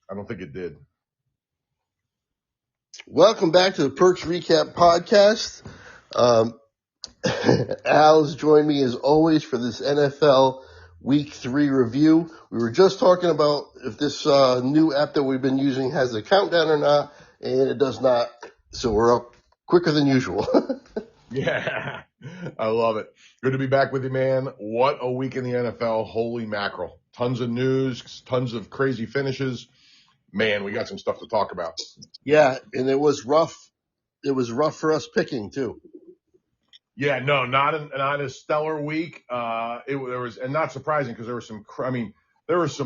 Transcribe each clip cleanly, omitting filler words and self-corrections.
I don't think it did. Welcome back to the Perks Recap Podcast. Al has joined me as always for this NFL Week 3 review. We were just talking about if this new app that we've been using has a countdown or not, and it does not. So we're up quicker than usual. Yeah, I love it. Good to be back with you, man. What a week in the NFL. Holy mackerel. Tons of news, tons of crazy finishes. Man, we got some stuff to talk about. Yeah, and it was rough. It was rough for us picking too. Yeah, no, not a stellar week. There was, and not surprising because there was some. I mean, there was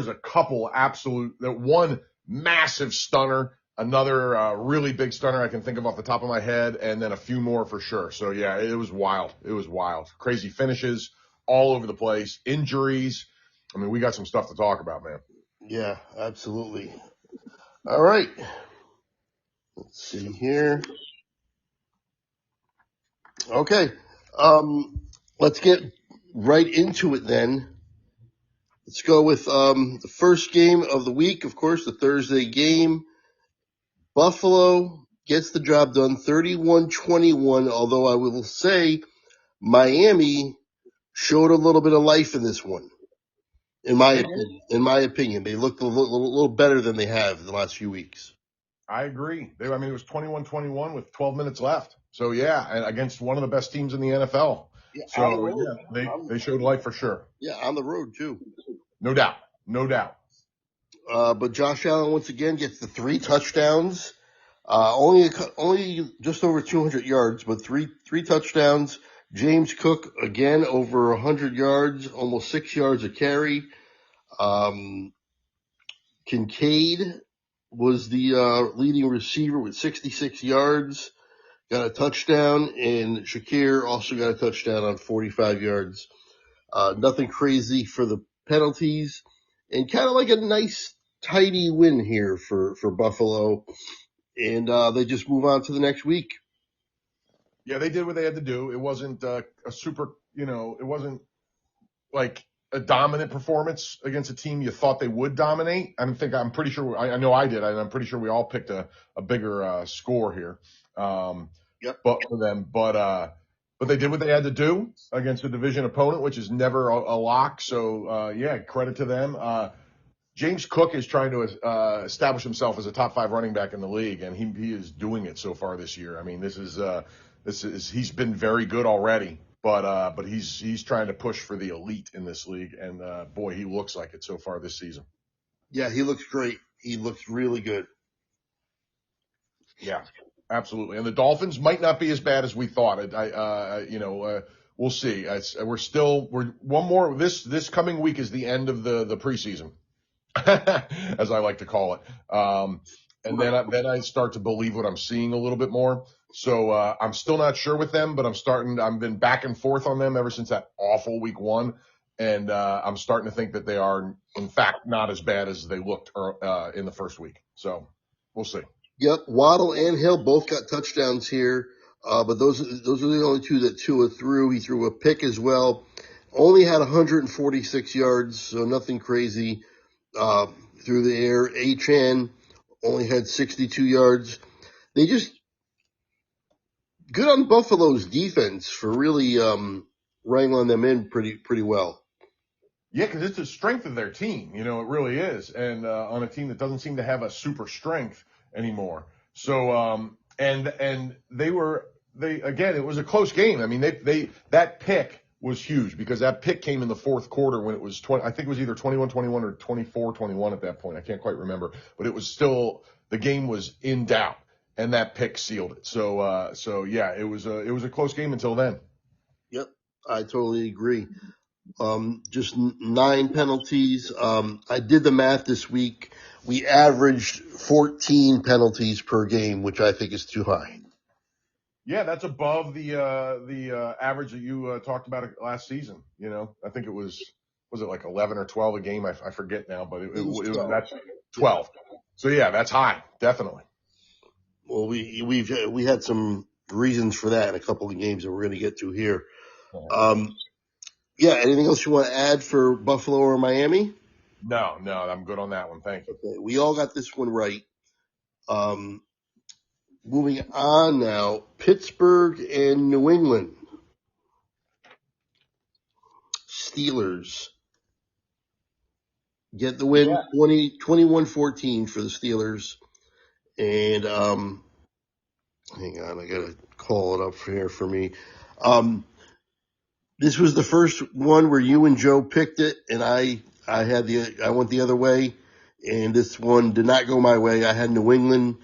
a couple absolute. One massive stunner, another really big stunner I can think of off the top of my head, and then a few more for sure. So yeah, it was wild. It was wild. Crazy finishes all over the place. Injuries. I mean, we got some stuff to talk about, man. Yeah, absolutely. All right. Let's see here. Okay. Let's get right into it then. Let's go with the first game of the week, of course, the Thursday game. Buffalo gets the job done 31-21, although I will say Miami showed a little bit of life in this one. In my opinion, they looked a little better than they have in the last few weeks. I agree. I mean, it was 21-21 with 12 minutes left. So yeah, and against one of the best teams in the NFL. Yeah, So yeah, they showed life for sure. Yeah, on the road too. No doubt. No doubt. But Josh Allen once again gets the 3 touchdowns. Only just over 200 yards, but three touchdowns. James Cook again over 100 yards, almost 6 yards a carry. Kincaid was the leading receiver with 66 yards, got a touchdown, and Shakir also got a touchdown on 45 yards. Nothing crazy for the penalties, and kind of like a nice, tidy win here for Buffalo. And they just move on to the next week. Yeah, they did what they had to do. It wasn't a super, it wasn't like a dominant performance against a team you thought they would dominate. I'm pretty sure, I know I did, and I'm pretty sure we all picked a bigger score here. Yep. But for them, but they did what they had to do against a division opponent, which is never a lock. So, yeah, credit to them. James Cook is trying to establish himself as a top 5 running back in the league, and he is doing it so far this year. I mean, this is he's been very good already, but he's trying to push for the elite in this league, and boy, he looks like it so far this season. Yeah, he looks great. He looks really good. Yeah, absolutely. And the Dolphins might not be as bad as we thought. We'll see. We're one more. This coming week is the end of the preseason. As I like to call it. And then I start to believe what I'm seeing a little bit more. So, I'm still not sure with them, but I've been back and forth on them ever since that awful week 1. And, I'm starting to think that they are in fact not as bad as they looked, in the first week. So we'll see. Yep. Waddle and Hill both got touchdowns here. But those are the only 2 that Tua threw. He threw a pick as well. Only had 146 yards, so nothing crazy. Through the air. Achan only had 62 yards. They just good on Buffalo's defense for really wrangling them in pretty well. Yeah, because it's the strength of their team. It really is. And on a team that doesn't seem to have a super strength anymore. So and again, it was a close game. I mean, that pick was huge because that pick came in the fourth quarter when it was 20. I think it was either 21-21 or 24-21 at that point. I can't quite remember, but it was still, the game was in doubt, and that pick sealed it. So yeah, it was a close game until then. Yep, I totally agree. Just 9 penalties. I did the math this week. We averaged 14 penalties per game, which I think is too high. Yeah, that's above the average that you talked about last season. I think it was it like 11 or 12 a game? I forget now, but that's 12. So yeah, that's high, definitely. Well, we had some reasons for that in a couple of games that we're going to get to here. Yeah, anything else you want to add for Buffalo or Miami? No, I'm good on that one. Thank you. Okay, we all got this one right. Moving on now, Pittsburgh and New England. Steelers get the win, 21-14 for the Steelers. And hang on, I gotta call it up here for me. This was the first one where you and Joe picked it, and I went the other way, and this one did not go my way. I had New England,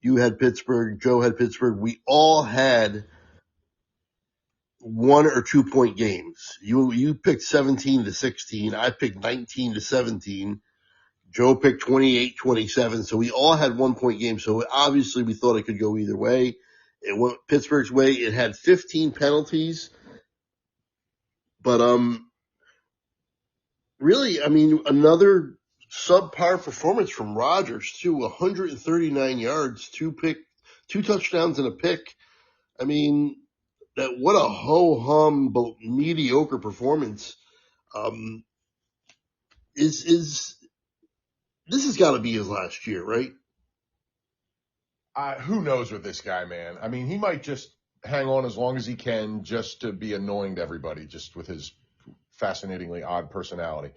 you had Pittsburgh, Joe had Pittsburgh. We all had 1 or 2 point games. You picked 17-16. I picked 19-17. Joe picked 28-27. So we all had 1 point games. So obviously we thought it could go either way. It went Pittsburgh's way. It had 15 penalties. But really, I mean, another subpar performance from Rodgers too. 139 yards, 2 touchdowns and a pick. I mean, what a ho-hum mediocre performance. This has got to be his last year, right? Who knows with this guy, man? I mean, he might just hang on as long as he can just to be annoying to everybody, just with his fascinatingly odd personality.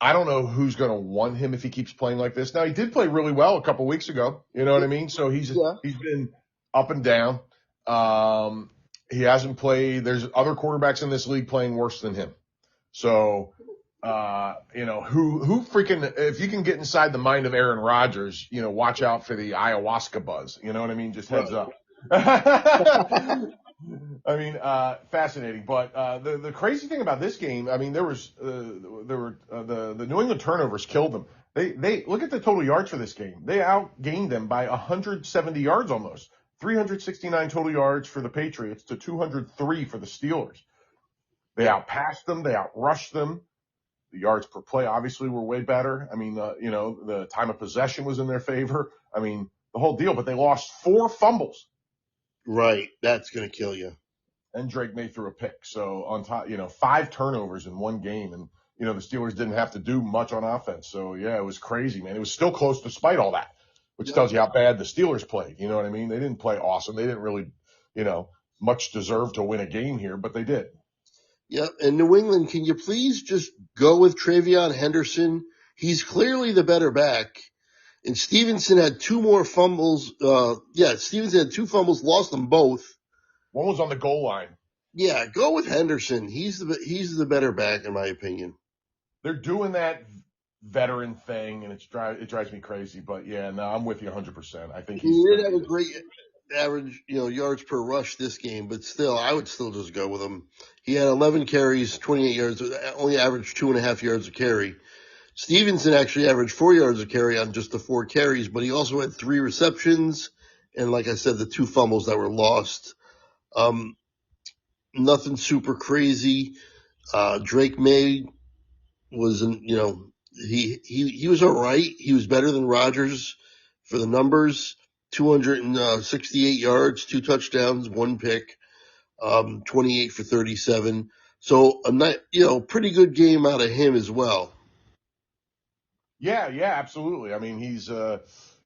I don't know who's going to want him if he keeps playing like this. Now, he did play really well a couple weeks ago. You know what I mean? So he's been up and down. He hasn't played. There's other quarterbacks in this league playing worse than him. So, who freaking, if you can get inside the mind of Aaron Rodgers, watch out for the ayahuasca buzz. You know what I mean? Just heads up. I mean, fascinating. But the crazy thing about this game, I mean, the New England turnovers killed them. They look at the total yards for this game. They outgained them by 170 yards almost. 369 total yards for the Patriots to 203 for the Steelers. They outpassed them. They outrushed them. The yards per play obviously were way better. I mean, the time of possession was in their favor. I mean, the whole deal. But they lost 4 fumbles. Right, that's going to kill you. And Drake May threw a pick. So on top, 5 turnovers in one game, and the Steelers didn't have to do much on offense. So yeah, it was crazy, man. It was still close despite all that, which tells you how bad the Steelers played. You know what I mean? They didn't play awesome. They didn't really, much deserve to win a game here, but they did. Yep. And New England, can you please just go with Travion Henderson? He's clearly the better back. And Stevenson had 2 more fumbles. Stevenson had 2 fumbles, lost them both. One was on the goal line. Yeah, go with Henderson. He's the better back, in my opinion. They're doing that veteran thing, and it drives me crazy. But yeah, no, I'm with you 100%. I think he did have a great average, yards per rush this game, but still, I would still just go with him. He had 11 carries, 28 yards, only averaged 2.5 yards a carry. Stevenson actually averaged 4 yards a carry on just the 4 carries, but he also had 3 receptions, and like I said, the 2 fumbles that were lost. Nothing super crazy. Drake May was, he was all right. He was better than Rodgers for the numbers. 268 yards, 2 touchdowns, 1 pick, 28 for 37. So pretty good game out of him as well. Yeah, absolutely. I mean, he's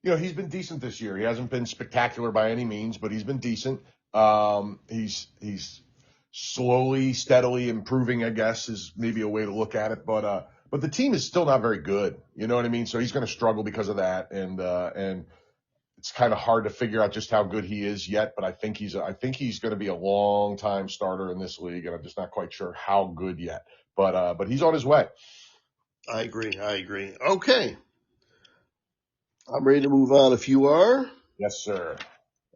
he's been decent this year. He hasn't been spectacular by any means, but he's been decent. He's slowly, steadily improving, I guess, is maybe a way to look at it. But the team is still not very good. You know what I mean? So he's going to struggle because of that, and it's kind of hard to figure out just how good he is yet. But I think he's going to be a long time starter in this league, and I'm just not quite sure how good yet. But he's on his way. I agree. Okay. I'm ready to move on if you are. Yes, sir.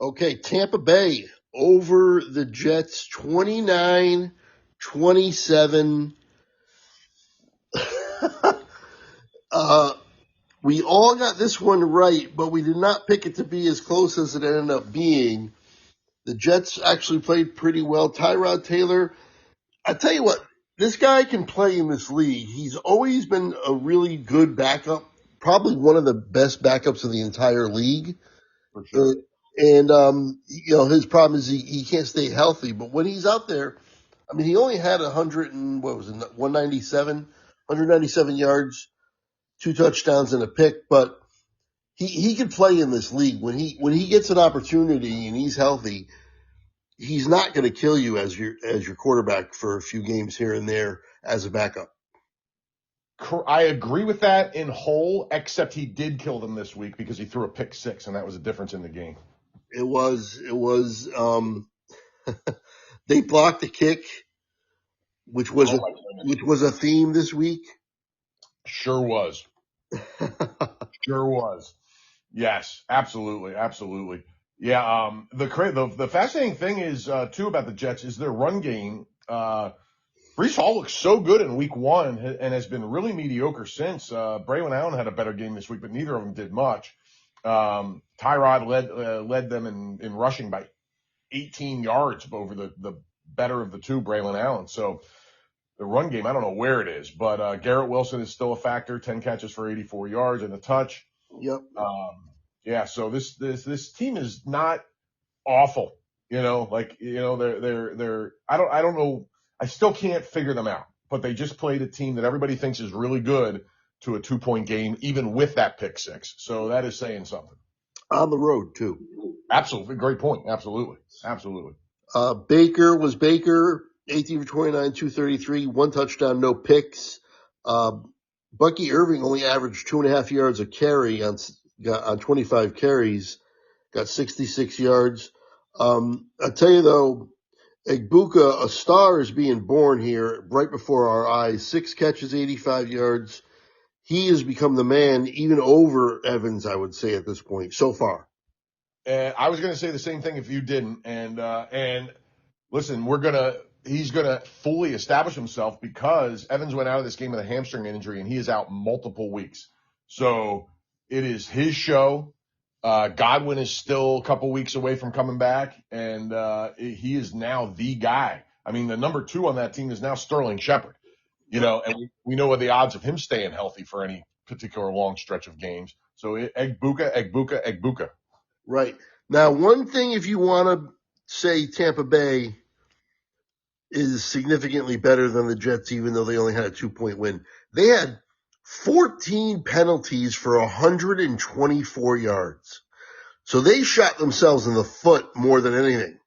Okay, Tampa Bay over the Jets, 29-27. We all got this one right, but we did not pick it to be as close as it ended up being. The Jets actually played pretty well. Tyrod Taylor, I tell you what, this guy can play in this league. He's always been a really good backup, probably one of the best backups in the entire league. For sure. His problem is he can't stay healthy. But when he's out there, I mean, he only had 197 197 yards, 2 touchdowns and a pick, but he could play in this league when he gets an opportunity and he's healthy. He's not going to kill you as your quarterback for a few games here and there as a backup. I agree with that in whole, except he did kill them this week because he threw a pick six, and that was a difference in the game. It was they blocked the kick, which was a theme this week. Sure was. Sure was. Yes, absolutely. Yeah. The fascinating thing is, too, about the Jets is their run game. Breece Hall looks so good in week one and has been really mediocre since. Braylon Allen had a better game this week, but neither of them did much. Tyrod led them in rushing by 18 yards over the better of the two, Braylon Allen. So the run game, I don't know where it is, but Garrett Wilson is still a factor, 10 catches for 84 yards and a touch. Yep. Yeah, so this team is not awful. They're I don't know. I still can't figure them out, but they just played a team that everybody thinks is really good to a 2-point game, even with that pick six. So that is saying something. On the road, too. Absolutely. Great point. Absolutely. Baker was Baker, 18 for 29, 233, 1 touchdown, no picks. Bucky Irving only averaged 2.5 yards a carry on 25 carries, got 66 yards. I'll tell you, though, Egbuka, a star is being born here right before our eyes. 6 catches, 85 yards. He has become the man, even over Evans, I would say, at this point, so far. I was going to say the same thing if you didn't. And listen, he's going to fully establish himself because Evans went out of this game with a hamstring injury, and he is out multiple weeks. So it is his show. Godwin is still a couple weeks away from coming back, and he is now the guy. I mean, the number 2 on that team is now Sterling Shepard, and we know what the odds of him staying healthy for any particular long stretch of games. So Egbuka. Right. Now, one thing, if you want to say Tampa Bay is significantly better than the Jets, even though they only had a 2-point win, they had 14 penalties for 124 yards. So they shot themselves in the foot more than anything.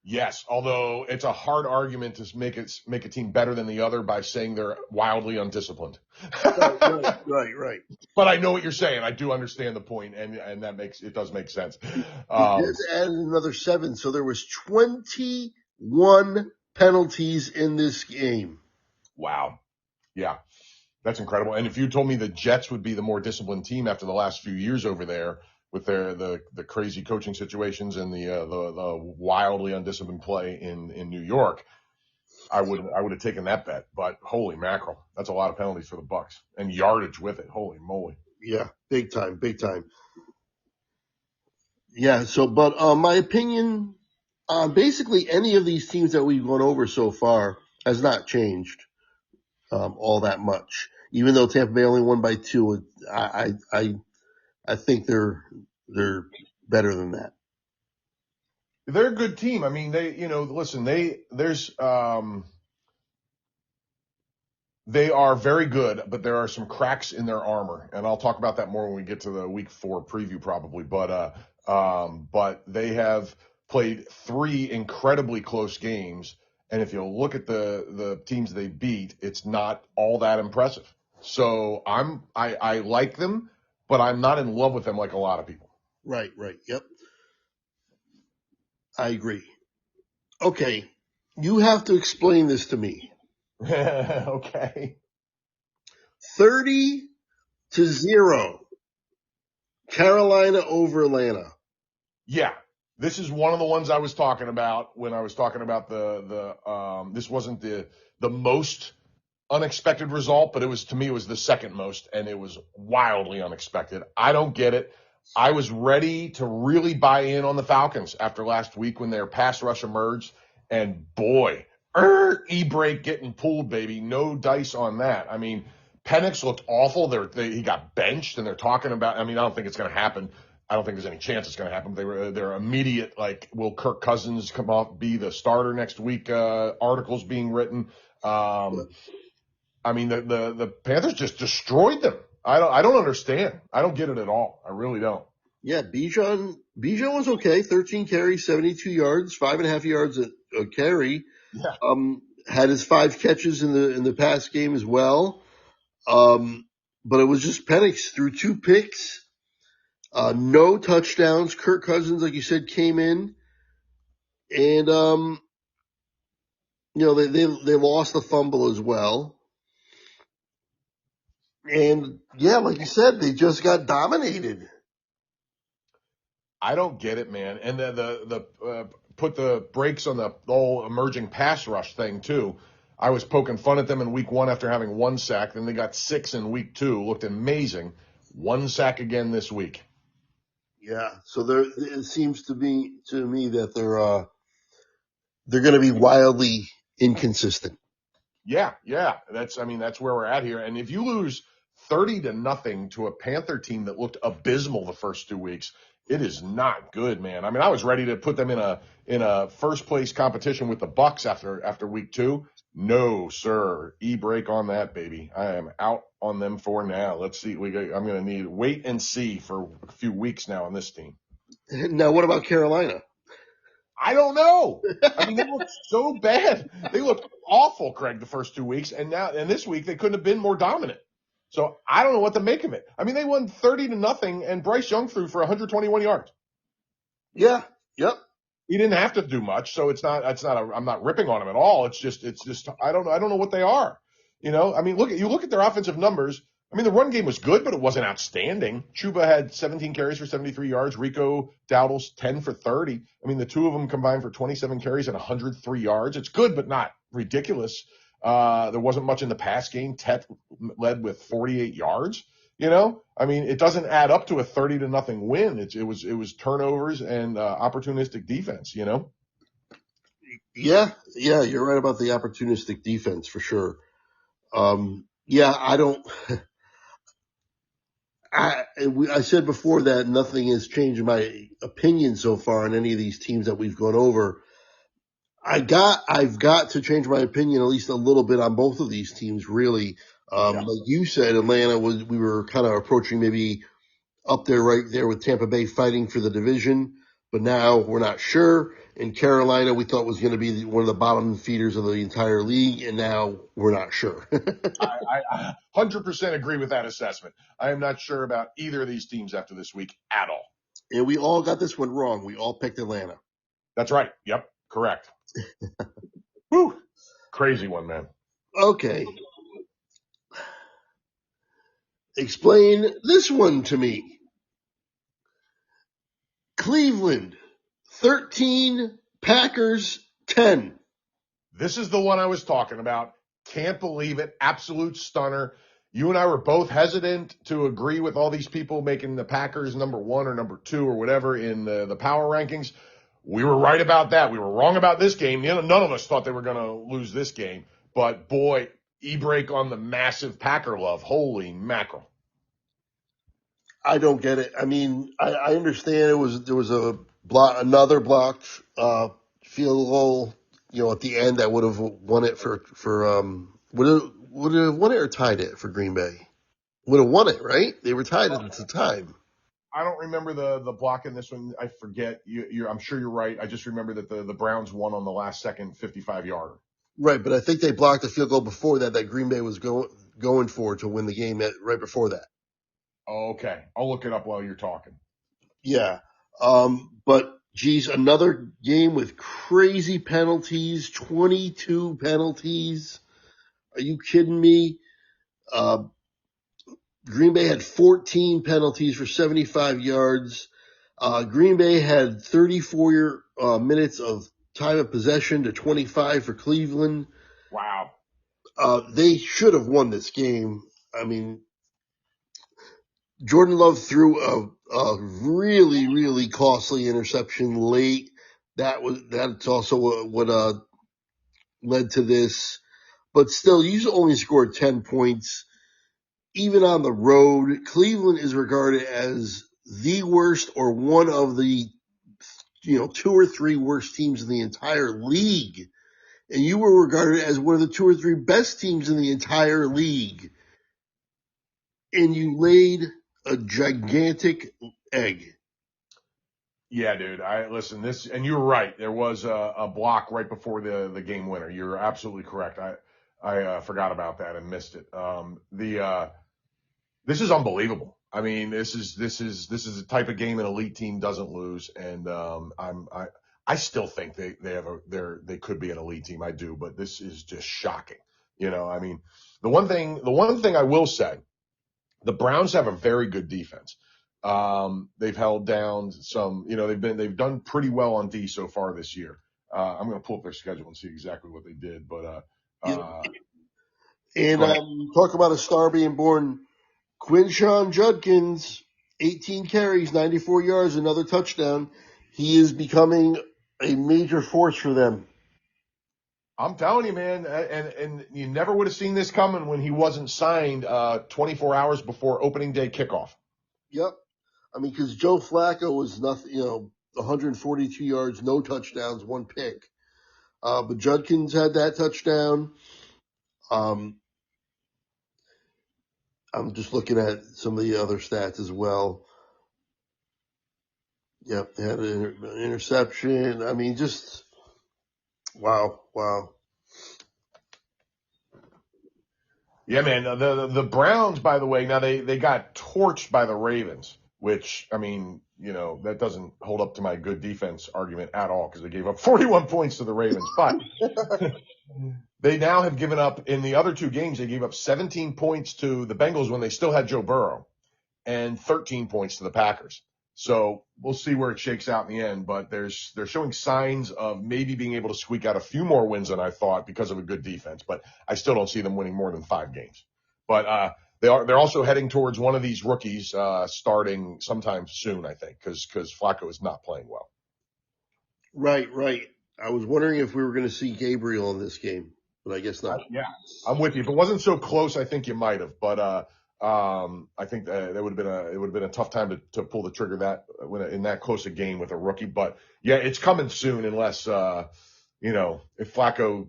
Yes, although it's a hard argument to make a team better than the other by saying they're wildly undisciplined. Right. But I know what you're saying. I do understand the point, and it does make sense. Just added another 7, so there was 21 penalties in this game. Wow. Yeah, that's incredible. And if you told me the Jets would be the more disciplined team after the last few years over there with the crazy coaching situations and the wildly undisciplined play in New York, I would have taken that bet. But holy mackerel, that's a lot of penalties for the Bucs and yardage with it. Holy moly. Yeah, big time. Yeah, so, but my opinion on basically any of these teams that we've gone over so far has not changed all that much. Even though Tampa Bay only won by 2, I think they're better than that. They're a good team. I mean, they are very good, but there are some cracks in their armor, and I'll talk about that more when we get to the week 4 preview probably. But they have played 3 incredibly close games, and if you look at the teams they beat, it's not all that impressive. So I like them, but I'm not in love with them like a lot of people. Right. Yep. I agree. Okay. You have to explain this to me. Okay. 30-0. Carolina over Atlanta. Yeah. This is one of the ones I was talking about when I was talking about this wasn't the most unexpected result, but it was the second most, and it was wildly unexpected. I don't get it. I was ready to really buy in on the Falcons after last week when their pass rush emerged, and boy, E-break getting pulled, baby. No dice on that. I mean, Penix looked awful. He got benched, and they're talking about, I mean, I don't think it's going to happen. I don't think there's any chance it's going to happen. They're immediate, like, will Kirk Cousins be the starter next week? Articles being written. I mean, the Panthers just destroyed them. I don't understand. I don't get it at all. I really don't. Yeah, Bijan was okay. 13 carries, 72 yards, 5.5 yards a carry. Yeah. Had his 5 catches in the past game as well. But it was just Penix threw 2 picks, no touchdowns. Kirk Cousins, like you said, came in, and they lost the fumble as well. And yeah, like you said, they just got dominated. I don't get it, man. And the put the brakes on the whole emerging pass rush thing too. I was poking fun at them in week 1 after having 1 sack. Then they got 6 in week 2. Looked amazing. 1 sack again this week. Yeah. So it seems to me that they're going to be wildly inconsistent. Yeah. That's where we're at here. And if you lose 30-0 to a Panther team that looked abysmal the first 2 weeks, it is not good, man. I mean, I was ready to put them in a first place competition with the Bucks after week 2. No, sir. E-break on that, baby. I am out on them for now. Let's see. I'm going to need wait and see for a few weeks now on this team. Now, what about Carolina? I don't know. I memean, they looked so bad. They looked awful, Craig, the first 2 weeks. And this week they couldn't have been more dominant. So I don't know what to make of it. I mean, they won 30-0 and Bryce Young threw for 121 yards. Yeah. Yep. He didn't have to do much. So I'm not ripping on him at all. It's just, I don't know what they are. I mean, look at their offensive numbers. I mean, the run game was good, but it wasn't outstanding. Chuba had 17 carries for 73 yards. Rico Dowdle's 10 for 30. I mean, the two of them combined for 27 carries and 103 yards. It's good, but not ridiculous. There wasn't much in the pass game. Tet led with 48 yards. I mean, it doesn't add up to a 30-0 win. It was turnovers and opportunistic defense. Yeah, you're right about the opportunistic defense for sure. I don't. I said before that nothing has changed my opinion so far on any of these teams that we've gone over. I've got to change my opinion at least a little bit on both of these teams, really. Like you said, Atlanta we were kind of approaching maybe up there, right there with Tampa Bay fighting for the division, but now we're not sure. In Carolina, we thought was going to be one of the bottom feeders of the entire league, and now we're not sure. I 100% agree with that assessment. I am not sure about either of these teams after this week at all. And we all got this one wrong. We all picked Atlanta. That's right. Yep. Correct. Whew. Crazy one, man. Okay. Explain this one to me. Cleveland, 13, Packers, 10. This is the one I was talking about. Can't believe it. Absolute stunner. You and I were both hesitant to agree with all these people making the Packers number 1 or number 2 or whatever in the power rankings. We were right about that. We were wrong about this game. None of us thought they were going to lose this game. But boy, e-break on the massive Packer love. Holy mackerel. I don't get it. I mean, I understand there was another blocked field goal, at the end that would have won it would have won it or tied it for Green Bay. Would have won it, right? They were tied at the time. I don't remember the block in this one. I forget. I'm sure you're right. I just remember that the Browns won on the last second 55-yarder. Right, but I think they blocked the field goal before that Green Bay was going for to win the game right before that. Okay. I'll look it up while you're talking. Yeah. But geez, another game with crazy penalties, 22 penalties. Are you kidding me? Green Bay had 14 penalties for 75 yards. Green Bay had 34 minutes of time of possession to 25 for Cleveland. Wow. They should have won this game. I mean, Jordan Love threw a really, really costly interception late. That's also what led to this. But still, you only scored 10 points. Even on the road, Cleveland is regarded as the worst or one of the 2 or 3 worst teams in the entire league. and you were regarded as one of the 2 or 3 best teams in the entire league, and you laid a gigantic egg. Yeah, dude. Listen, this, and you were right. There was a block right before the game winner. You're absolutely correct. I forgot about that and missed it. This is unbelievable. I mean, this is the type of game an elite team doesn't lose. And, I still think they could be an elite team. I do, but this is just shocking. I mean, the one thing I will say, the Browns have a very good defense. They've held down some, they've done pretty well on D so far this year. I'm going to pull up their schedule and see exactly what they did, but, and, talk about a star being born. Quinshawn Judkins, 18 carries, 94 yards, another touchdown. He is becoming a major force for them. I'm telling you, man, and you never would have seen this coming when he wasn't signed 24 hours before opening day kickoff. Yep. I mean, because Joe Flacco was nothing, 142 yards, no touchdowns, 1 pick. But Judkins had that touchdown. I'm just looking at some of the other stats as well. Yep, they had an interception. I mean, just wow. Yeah, man. The Browns, by the way, now they got torched by the Ravens, which, I mean, that doesn't hold up to my good defense argument at all because they gave up 41 points to the Ravens. But they now have given up in the other 2 games. They gave up 17 points to the Bengals when they still had Joe Burrow and 13 points to the Packers. So we'll see where it shakes out in the end, but they're showing signs of maybe being able to squeak out a few more wins than I thought because of a good defense, but I still don't see them winning more than 5 games. But they're also heading towards one of these rookies starting sometime soon, I think, because Flacco is not playing well. Right. I was wondering if we were going to see Gabriel in this game, but I guess not. Yeah, I'm with you. If it wasn't so close, I think you might have, but I think that it would have been a tough time to pull the trigger in that close a game with a rookie. But yeah, it's coming soon unless if Flacco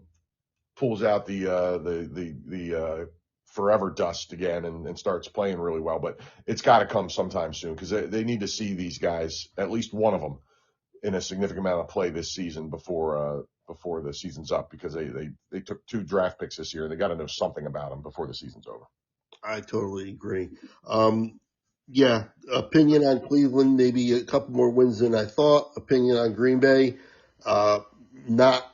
pulls out the forever dust again and starts playing really well. But it's got to come sometime soon because they need to see these guys, at least one of them, in a significant amount of play this season before the season's up because they took 2 draft picks this year and they got to know something about them before the season's over. I totally agree. Yeah, opinion on Cleveland, maybe a couple more wins than I thought. Opinion on Green Bay, not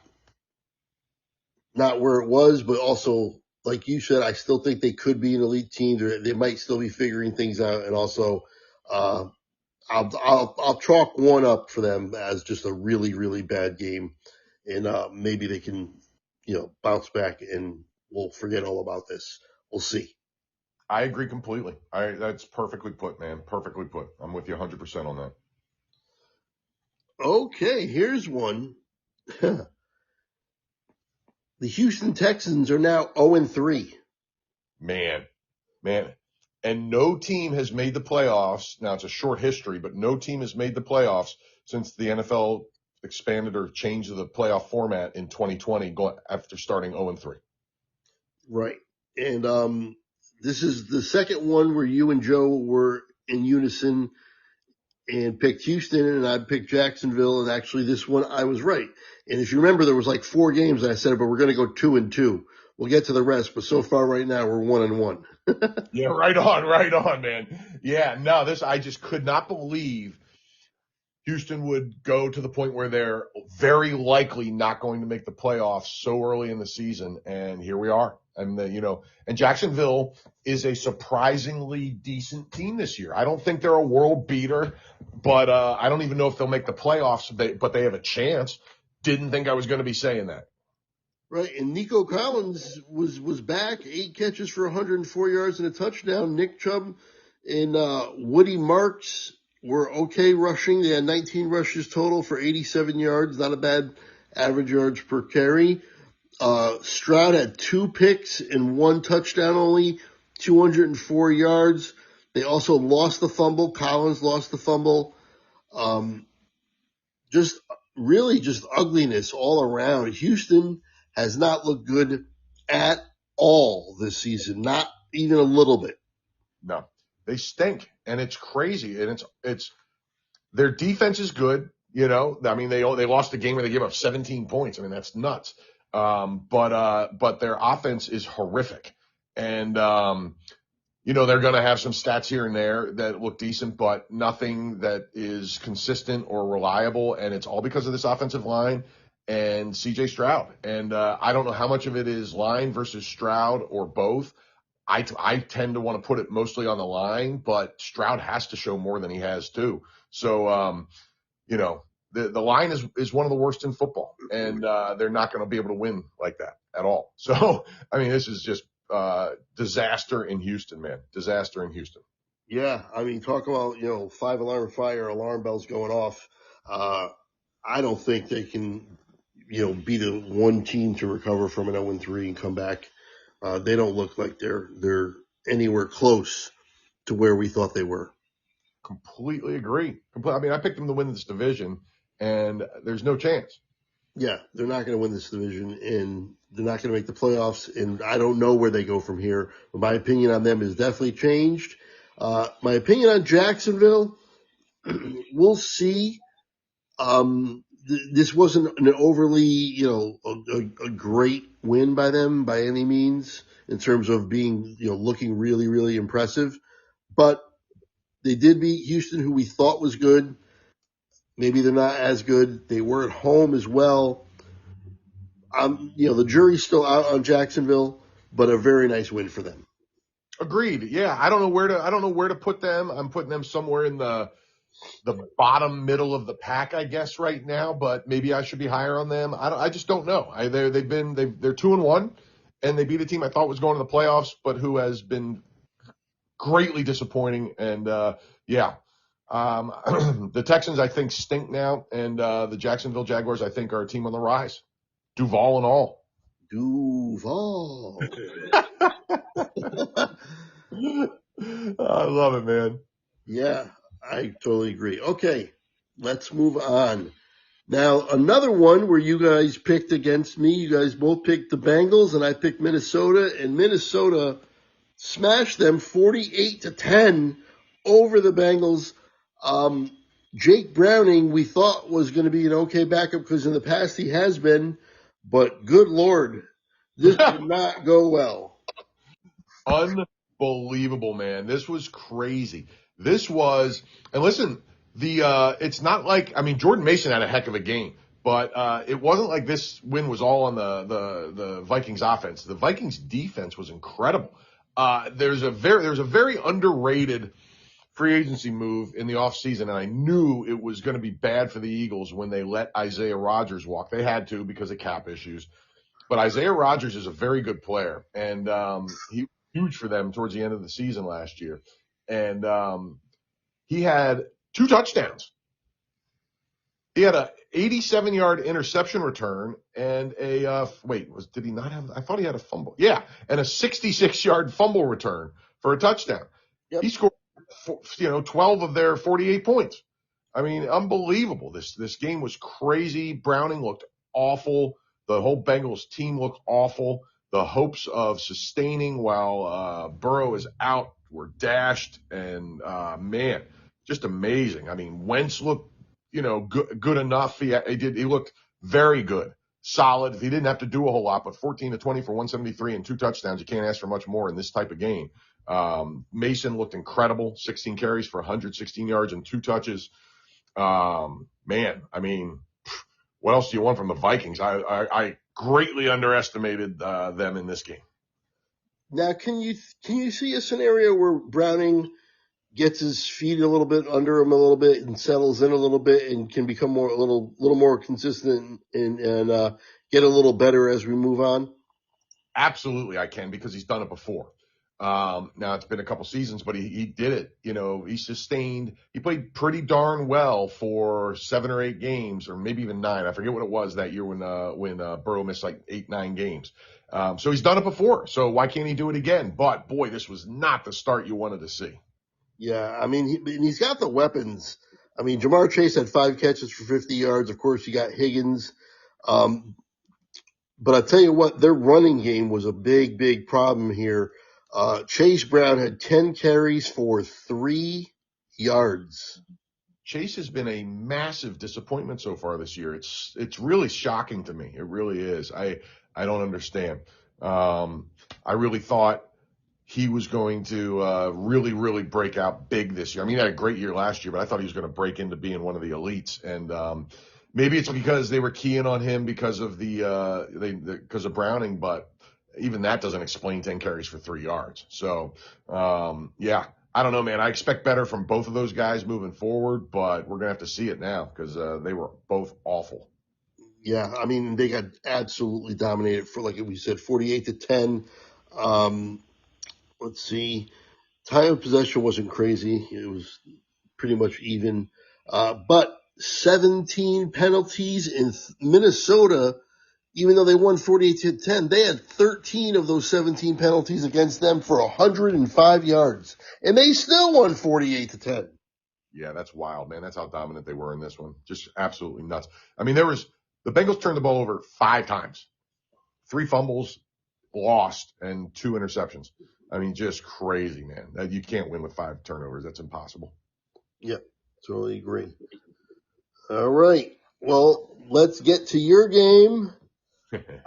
where it was, but also, like you said, I still think they could be an elite team. They might still be figuring things out, and also, I'll chalk one up for them as just a really, really bad game, and maybe they can, bounce back, and we'll forget all about this. We'll see. I agree completely. That's perfectly put, man. Perfectly put. I'm with you 100% on that. Okay, here's one. The Houston Texans are now 0-3. Man. And no team has made the playoffs. Now, it's a short history, but no team has made the playoffs since the NFL expanded or changed the playoff format in 2020 after starting 0-3. Right. And this is the second one where you and Joe were in unison and picked Houston, and I picked Jacksonville, and actually this one I was right. And if you remember, there was like 4 games that I said, but we're going to go 2-2. We'll get to the rest, but so far right now we're 1-1. Yeah, right on, man. Yeah, no, I just could not believe Houston would go to the point where they're very likely not going to make the playoffs so early in the season. And here we are. And, and Jacksonville is a surprisingly decent team this year. I don't think they're a world beater, but I don't even know if they'll make the playoffs, but they have a chance. Didn't think I was going to be saying that. Right. And Nico Collins was back, 8 catches for 104 yards and a touchdown. Nick Chubb and Woody Marks were okay rushing. They had 19 rushes total for 87 yards. Not a bad average yards per carry. Stroud had 2 picks and 1 touchdown only, 204 yards. They also lost the fumble. Collins lost the fumble. Just ugliness all around. Houston has not looked good at all this season, not even a little bit. No, they stink, and it's crazy, and it's their defense is good. I mean, they lost a game where they gave up 17 points. I mean, that's nuts. But their offense is horrific, and they're going to have some stats here and there that look decent, but nothing that is consistent or reliable. And it's all because of this offensive line and CJ Stroud. And I don't know how much of it is line versus Stroud or both. I tend to want to put it mostly on the line, but Stroud has to show more than he has too. So, the line is one of the worst in football, and they're not going to be able to win like that at all. So, I mean, this is just disaster in Houston, man. Disaster in Houston. Yeah, I mean, talk about, 5-alarm fire, alarm bells going off. I don't think they can, be the one team to recover from an 0-3 and come back. They don't look like they're anywhere close to where we thought they were. Completely agree. I mean, I picked them to win this division, and there's no chance. Yeah, they're not going to win this division, and they're not going to make the playoffs, and I don't know where they go from here. But my opinion on them has definitely changed. My opinion on Jacksonville, we'll see. This wasn't an overly, a great win by them by any means in terms of being, looking really, really impressive. But they did beat Houston, who we thought was good. Maybe they're not as good. They were at home as well. The jury's still out on Jacksonville, but a very nice win for them. Agreed. Yeah, I don't know where to put them. I'm putting them somewhere in the bottom middle of the pack, I guess, right now. But maybe I should be higher on them. I just don't know. They're 2-1, and they beat a team I thought was going to the playoffs, but who has been greatly disappointing. And the Texans I think stink now, and the Jacksonville Jaguars I think are a team on the rise. Duval and all. Duval. I love it, man. Yeah, I totally agree. Okay, let's move on. Now, another one where you guys picked against me. You guys both picked the Bengals, and I picked Minnesota, and Minnesota smashed them 48-10 over the Bengals. Jake Browning, we thought was going to be an okay backup because in the past he has been, but good Lord, this did not go well. Unbelievable, man. This was crazy. And listen, it's not like, I mean, Jordan Mason had a heck of a game, but it wasn't like this win was all on the Vikings offense. The Vikings defense was incredible. There's a very underrated free agency move in the offseason, and I knew it was going to be bad for the Eagles when they let Isaiah Rodgers walk. They had to because of cap issues. But Isaiah Rodgers is a very good player, and he was huge for them towards the end of the season last year. And he had 2 touchdowns. He had a 87-yard interception return and did he not have? I thought he had a fumble. Yeah, and a 66-yard fumble return for a touchdown. Yep. He scored 12 of their 48 points. I mean, unbelievable. This game was crazy. Browning looked awful. The whole Bengals team looked awful. The hopes of sustaining while Burrow is out were dashed. And, man, just amazing. I mean, Wentz looked, good enough. He looked very good, solid. He didn't have to do a whole lot, but 14-20 for 173 and 2 touchdowns. You can't ask for much more in this type of game. Mason looked incredible, 16 carries for 116 yards and 2 touches. Man, I mean, what else do you want from the Vikings? I greatly underestimated them in this game. Now, can you see a scenario where Browning gets his feet a little bit under him a little bit and settles in a little bit and can become a little more consistent and get a little better as we move on? Absolutely, I can, because he's done it before. Now it's been a couple seasons, but he did it. He played pretty darn well for 7 or 8 games, or maybe even 9. I forget what it was that year when Burrow missed like 8-9 games. So he's done it before. So why can't he do it again? But boy, this was not the start you wanted to see. Yeah. I mean, he's got the weapons. I mean, Jamar Chase had 5 catches for 50 yards. Of course, you got Higgins. But I tell you what, their running game was a big, big problem here. Chase Brown had 10 carries for 3 yards. Chase has been a massive disappointment so far this year. It's really shocking to me. It really is. I don't understand. I really thought he was going to really, really break out big this year. I mean, he had a great year last year, but I thought he was going to break into being one of the elites. And maybe it's because they were keying on him because of because of Browning, but even that doesn't explain 10 carries for 3 yards. So, yeah, I don't know, man. I expect better from both of those guys moving forward, but we're going to have to see it now because they were both awful. Yeah, I mean, they got absolutely dominated for, like we said, 48-10. Let's see. Time of possession wasn't crazy. It was pretty much even. But 17 penalties in Minnesota, even though they won 48-10, they had 13 of those 17 penalties against them for 105 yards. And they still won 48-10. Yeah, that's wild, man. That's how dominant they were in this one. Just absolutely nuts. I mean, the Bengals turned the ball over 5 times, 3 fumbles, lost, and 2 interceptions. I mean, just crazy, man. You can't win with 5 turnovers. That's impossible. Yeah, totally agree. All right. Well, let's get to your game.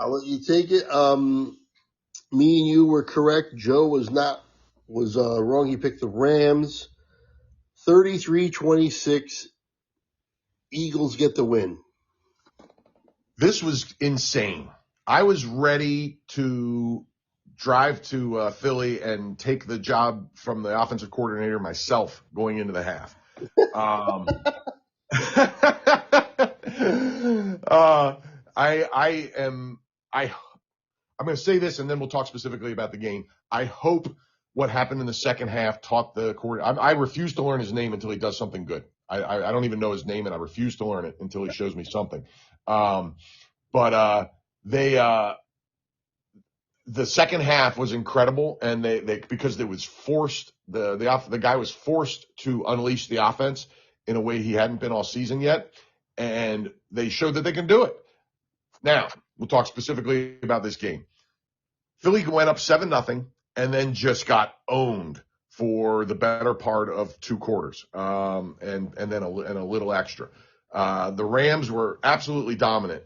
I'll let you take it. Me and you were correct. Joe was wrong. He picked the Rams. 33-26. Eagles get the win. This was insane. I was ready to drive to Philly and take the job from the offensive coordinator myself going into the half. I'm going to say this and then we'll talk specifically about the game. I hope what happened in the second half taught the coordinator. I refuse to learn his name until he does something good. I don't even know his name and I refuse to learn it until he shows me something. But the second half was incredible, and they because it was forced, the guy was forced to unleash the offense in a way he hadn't been all season yet, and they showed that they can do it. Now we'll talk specifically about this game. Philly went up 7-0, and then just got owned for the better part of 2 quarters, and then a little extra. The Rams were absolutely dominant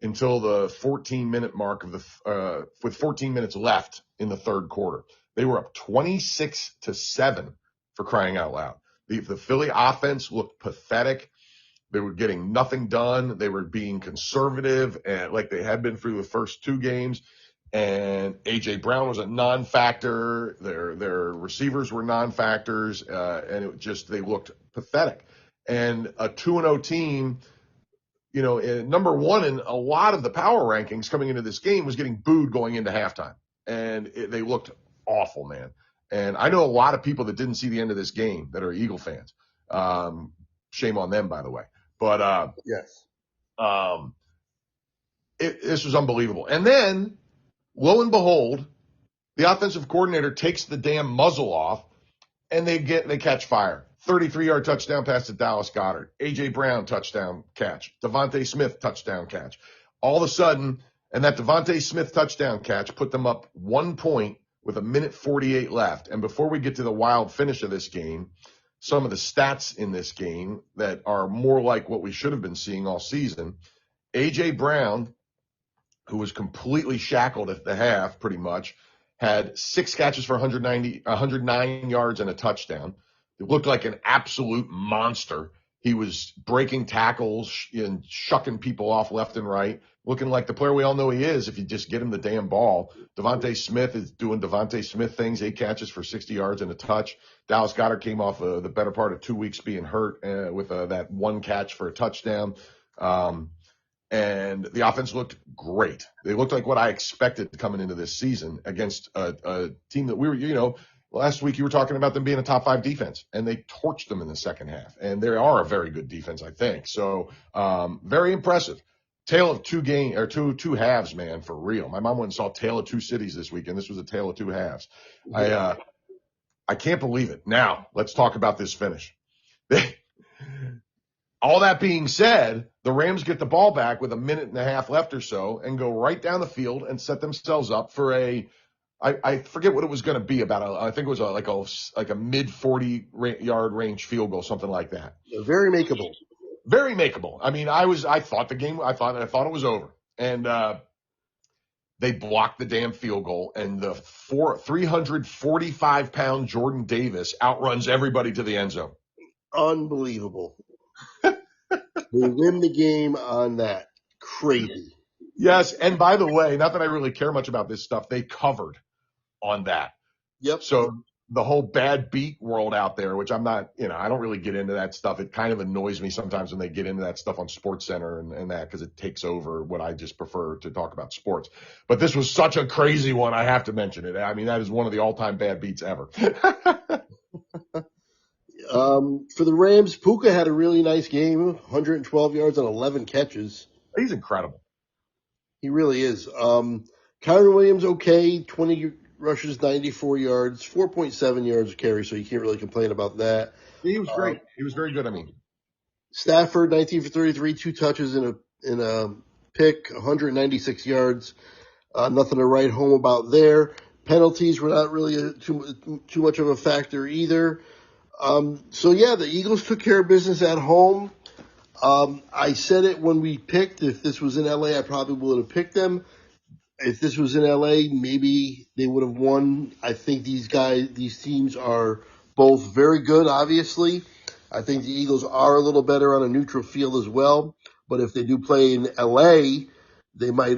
until the 14-minute mark with 14 minutes left in the third quarter. They were up 26-7 for crying out loud. The Philly offense looked pathetic. They were getting nothing done. They were being conservative and like they had been through the first 2 games. And A.J. Brown was a non-factor. Their receivers were non-factors. And they looked pathetic. And a 2-0 team, number 1 in a lot of the power rankings coming into this game was getting booed going into halftime. And they looked awful, man. And I know a lot of people that didn't see the end of this game that are Eagle fans. Shame on them, by the way. But yes, this was unbelievable. And then, lo and behold, the offensive coordinator takes the damn muzzle off, and they catch fire. 33-yard touchdown pass to Dallas Goedert. A.J. Brown touchdown catch. Devontae Smith touchdown catch. All of a sudden, and that Devontae Smith touchdown catch put them up 1 point with 1:48 left. And before we get to the wild finish of this game, some of the stats in this game that are more like what we should have been seeing all season. A.J. Brown, who was completely shackled at the half pretty much, had 6 catches for 109 yards and a touchdown. It looked like an absolute monster. He was breaking tackles and shucking people off left and right, looking like the player we all know he is if you just get him the damn ball. Devontae Smith is doing Devontae Smith things, 8 catches for 60 yards and a touch. Dallas Goedert came off the better part of 2 weeks being hurt with that 1 catch for a touchdown. And the offense looked great. They looked like what I expected coming into this season against a team that we were, last week you were talking about them being a top 5 defense, and they torched them in the second half. And they are a very good defense, I think. So, very impressive. Tale of two halves, man, for real. My mom went and saw Tale of Two Cities this weekend. This was a tale of 2 halves. I can't believe it. Now, let's talk about this finish. All that being said, the Rams get the ball back with a minute and a half left or so and go right down the field and set themselves up for I forget what it was going to be I think it was like a mid 40-yard range field goal, something like that. Very makeable. Very makeable. I mean, I thought I thought it was over. And, they blocked the damn field goal, and the 345-pound Jordan Davis outruns everybody to the end zone. Unbelievable. They win the game on that. Crazy. Yes, and by the way, not that I really care much about this stuff, they covered on that. Yep. So the whole bad beat world out there, which I'm not, I don't really get into that stuff. It kind of annoys me sometimes when they get into that stuff on SportsCenter and that, because it takes over what I just prefer to talk about sports. But this was such a crazy one, I have to mention it. I mean, that is one of the all-time bad beats ever. For the Rams, Puka had a really nice game, 112 yards on 11 catches. He's incredible. He really is. Kyron Williams, okay, 20 rushes, 94 yards, 4.7 yards a carry, so you can't really complain about that. He was great. He was very good, I mean. Stafford, 19 for 33, 2 touches in a pick, 196 yards. Nothing to write home about there. Penalties were not really too much of a factor either. So yeah, the Eagles took care of business at home. I said it when we picked. If this was in LA, I probably would have picked them. If this was in LA, maybe they would have won. I think these teams are both very good, obviously. I think the Eagles are a little better on a neutral field as well. But if they do play in LA, they might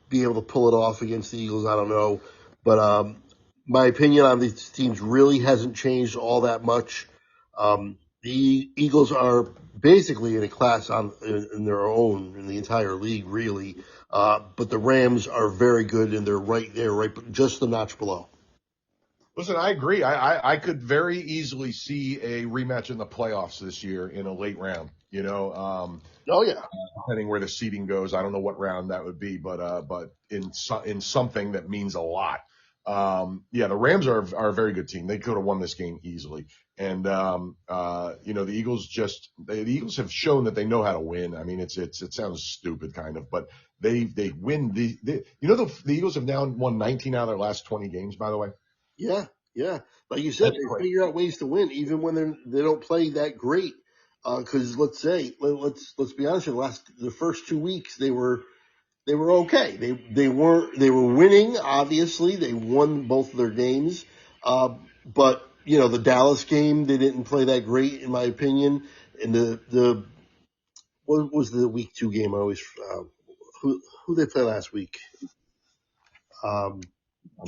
be able to pull it off against the Eagles. I don't know. But my opinion on these teams really hasn't changed all that much. The Eagles are basically in a class in their own in the entire league, really. But the Rams are very good, and they're right there, right just the notch below. Listen, I agree. I could very easily see a rematch in the playoffs this year in a late round. Oh yeah. Depending where the seeding goes, I don't know what round that would be, but in something that means a lot. The Rams are a very good team. They could have won this game easily. And, the Eagles have shown that they know how to win. I mean, it sounds stupid kind of, but they win the Eagles have now won 19 out of their last 20 games, by the way. Yeah. Like you said, they figure out ways to win even when they don't play that great. Cause let's be honest, the first 2 weeks, they were okay. They were winning, obviously. They won both of their games. But the Dallas game, they didn't play that great, in my opinion. And what was the week 2 game? I always, who they play last week? I'm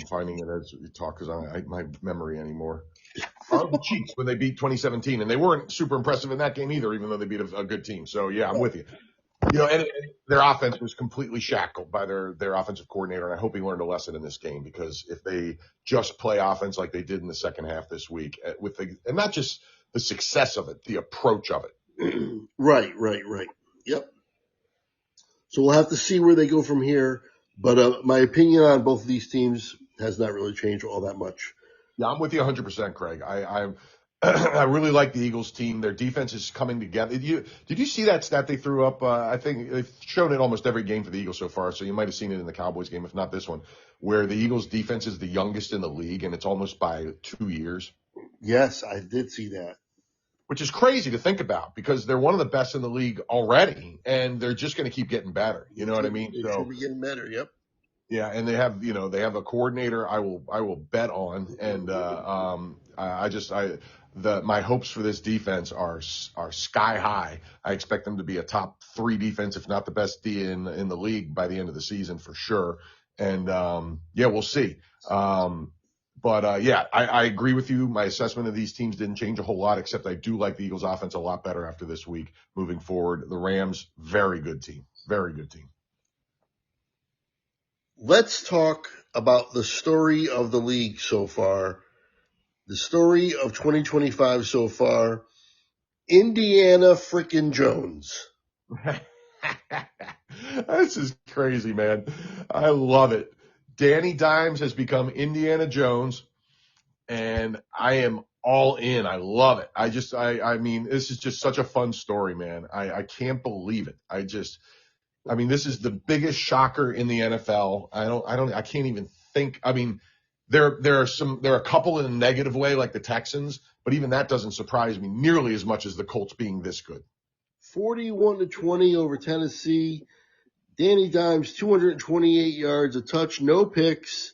finding it as we talk because my memory anymore. The Chiefs when they beat 2017, and they weren't super impressive in that game either, even though they beat a good team. So yeah, I'm with you. And their offense was completely shackled by their offensive coordinator, and I hope he learned a lesson in this game, because if they just play offense like they did in the second half this week, and not just the success of it, the approach of it. Right. Yep. So we'll have to see where they go from here, but my opinion on both of these teams has not really changed all that much. Yeah, I'm with you 100%, Craig. I really like the Eagles team. Their defense is coming together. Did you see that stat they threw up? I think they've shown it almost every game for the Eagles so far, so you might have seen it in the Cowboys game, if not this one, where the Eagles defense is the youngest in the league, and it's almost by 2 years. Yes, I did see that. Which is crazy to think about, because they're one of the best in the league already, and they're just going to keep getting better. You know what I mean? They should be getting better. Yep. Yeah, and they have a coordinator I will bet on, and my hopes for this defense are sky high. I expect them to be a top 3 defense, if not the best D in the league by the end of the season for sure. And we'll see. I agree with you. My assessment of these teams didn't change a whole lot, except I do like the Eagles offense a lot better after this week moving forward. The Rams, very good team. Very good team. Let's talk about the story of the league so far. The story of 2025 so far. Indiana frickin' Jones. This is crazy, man. I love it. Danny Dimes has become Indiana Jones, and I am all in. I love it. I mean, this is just such a fun story, man. I can't believe it. I mean, this is the biggest shocker in the NFL. I can't even think. I mean, there are a couple in a negative way, like the Texans, but even that doesn't surprise me nearly as much as the Colts being this good. 41-20 over Tennessee. Danny Dimes, 228 yards, a touch, no picks.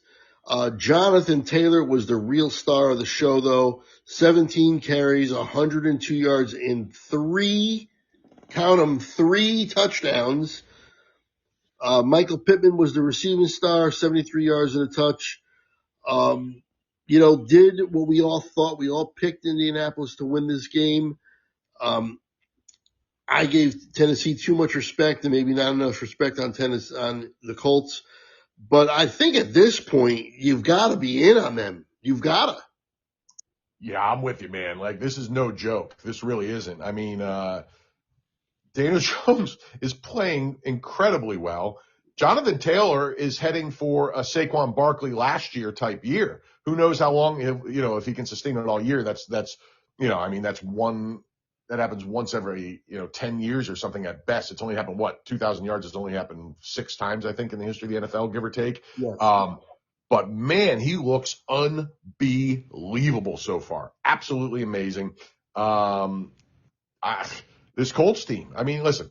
Jonathan Taylor was the real star of the show, though. 17 carries, 102 yards, and three touchdowns. Michael Pittman was the receiving star, 73 yards and a touch. Did what we all thought. We all picked Indianapolis to win this game. I gave Tennessee too much respect and maybe not enough respect on the Colts. But I think at this point, you've got to be in on them. You've got to. Yeah, I'm with you, man. Like, this is no joke. This really isn't. I mean, Daniel Jones is playing incredibly well. Jonathan Taylor is heading for a Saquon Barkley last year type year. Who knows how long, if he can sustain it all year. That happens once every, 10 years or something at best. It's only happened, 2,000 yards has only happened 6 times, I think, in the history of the NFL, give or take. Yes. But man, he looks unbelievable so far. Absolutely amazing. This Colts team, I mean, listen,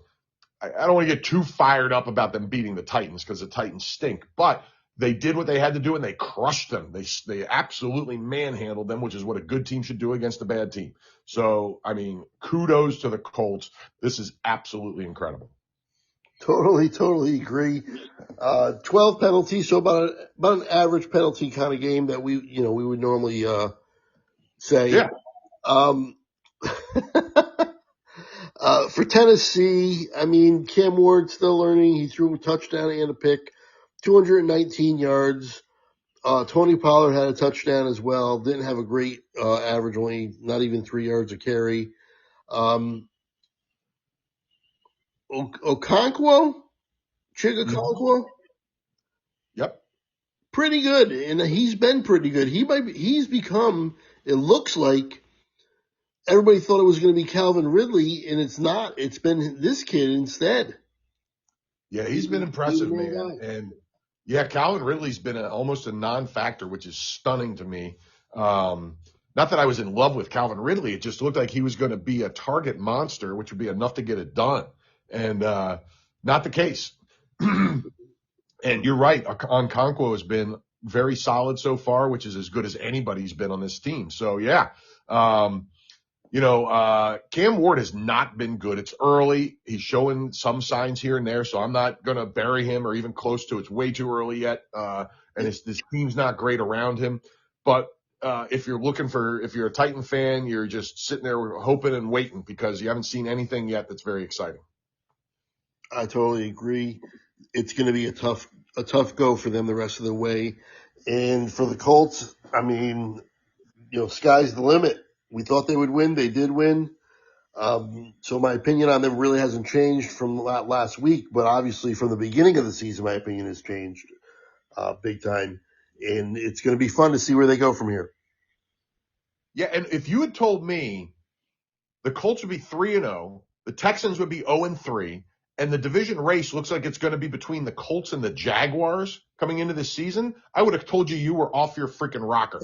I don't want to get too fired up about them beating the Titans because the Titans stink, but they did what they had to do and they crushed them. They absolutely manhandled them, which is what a good team should do against a bad team. So, I mean, kudos to the Colts. This is absolutely incredible. Totally agree. 12 penalties, so about an average penalty kind of game that we would normally say. Yeah. For Tennessee, I mean, Cam Ward still learning. He threw a touchdown and a pick, 219 yards. Tony Pollard had a touchdown as well. Didn't have a great average, only not even 3 yards a carry. Okonkwo? Chigakonkwo? Yep. Pretty good, and he's been pretty good. He's become, it looks like, everybody thought it was going to be Calvin Ridley, and it's not. It's been this kid instead. Yeah, he's been impressive, man. And yeah, Calvin Ridley's been almost a non-factor, which is stunning to me. Not that I was in love with Calvin Ridley. It just looked like he was going to be a target monster, which would be enough to get it done. And not the case. And you're right. Okonkwo has been very solid so far, which is as good as anybody's been on this team. So, yeah. Cam Ward has not been good. It's early. He's showing some signs here and there, so I'm not going to bury him or even close to it. It's way too early yet. And this team's not great around him. But if you're a Titan fan, you're just sitting there hoping and waiting because you haven't seen anything yet that's very exciting. I totally agree. It's going to be a tough go for them the rest of the way. And for the Colts, I mean, sky's the limit. We thought they would win. They did win. So my opinion on them really hasn't changed from last week, but obviously from the beginning of the season, my opinion has changed big time. And it's going to be fun to see where they go from here. Yeah, and if you had told me the Colts would be 3-0, the Texans would be 0-3, and the division race looks like it's going to be between the Colts and the Jaguars coming into this season, I would have told you were off your freaking rocker.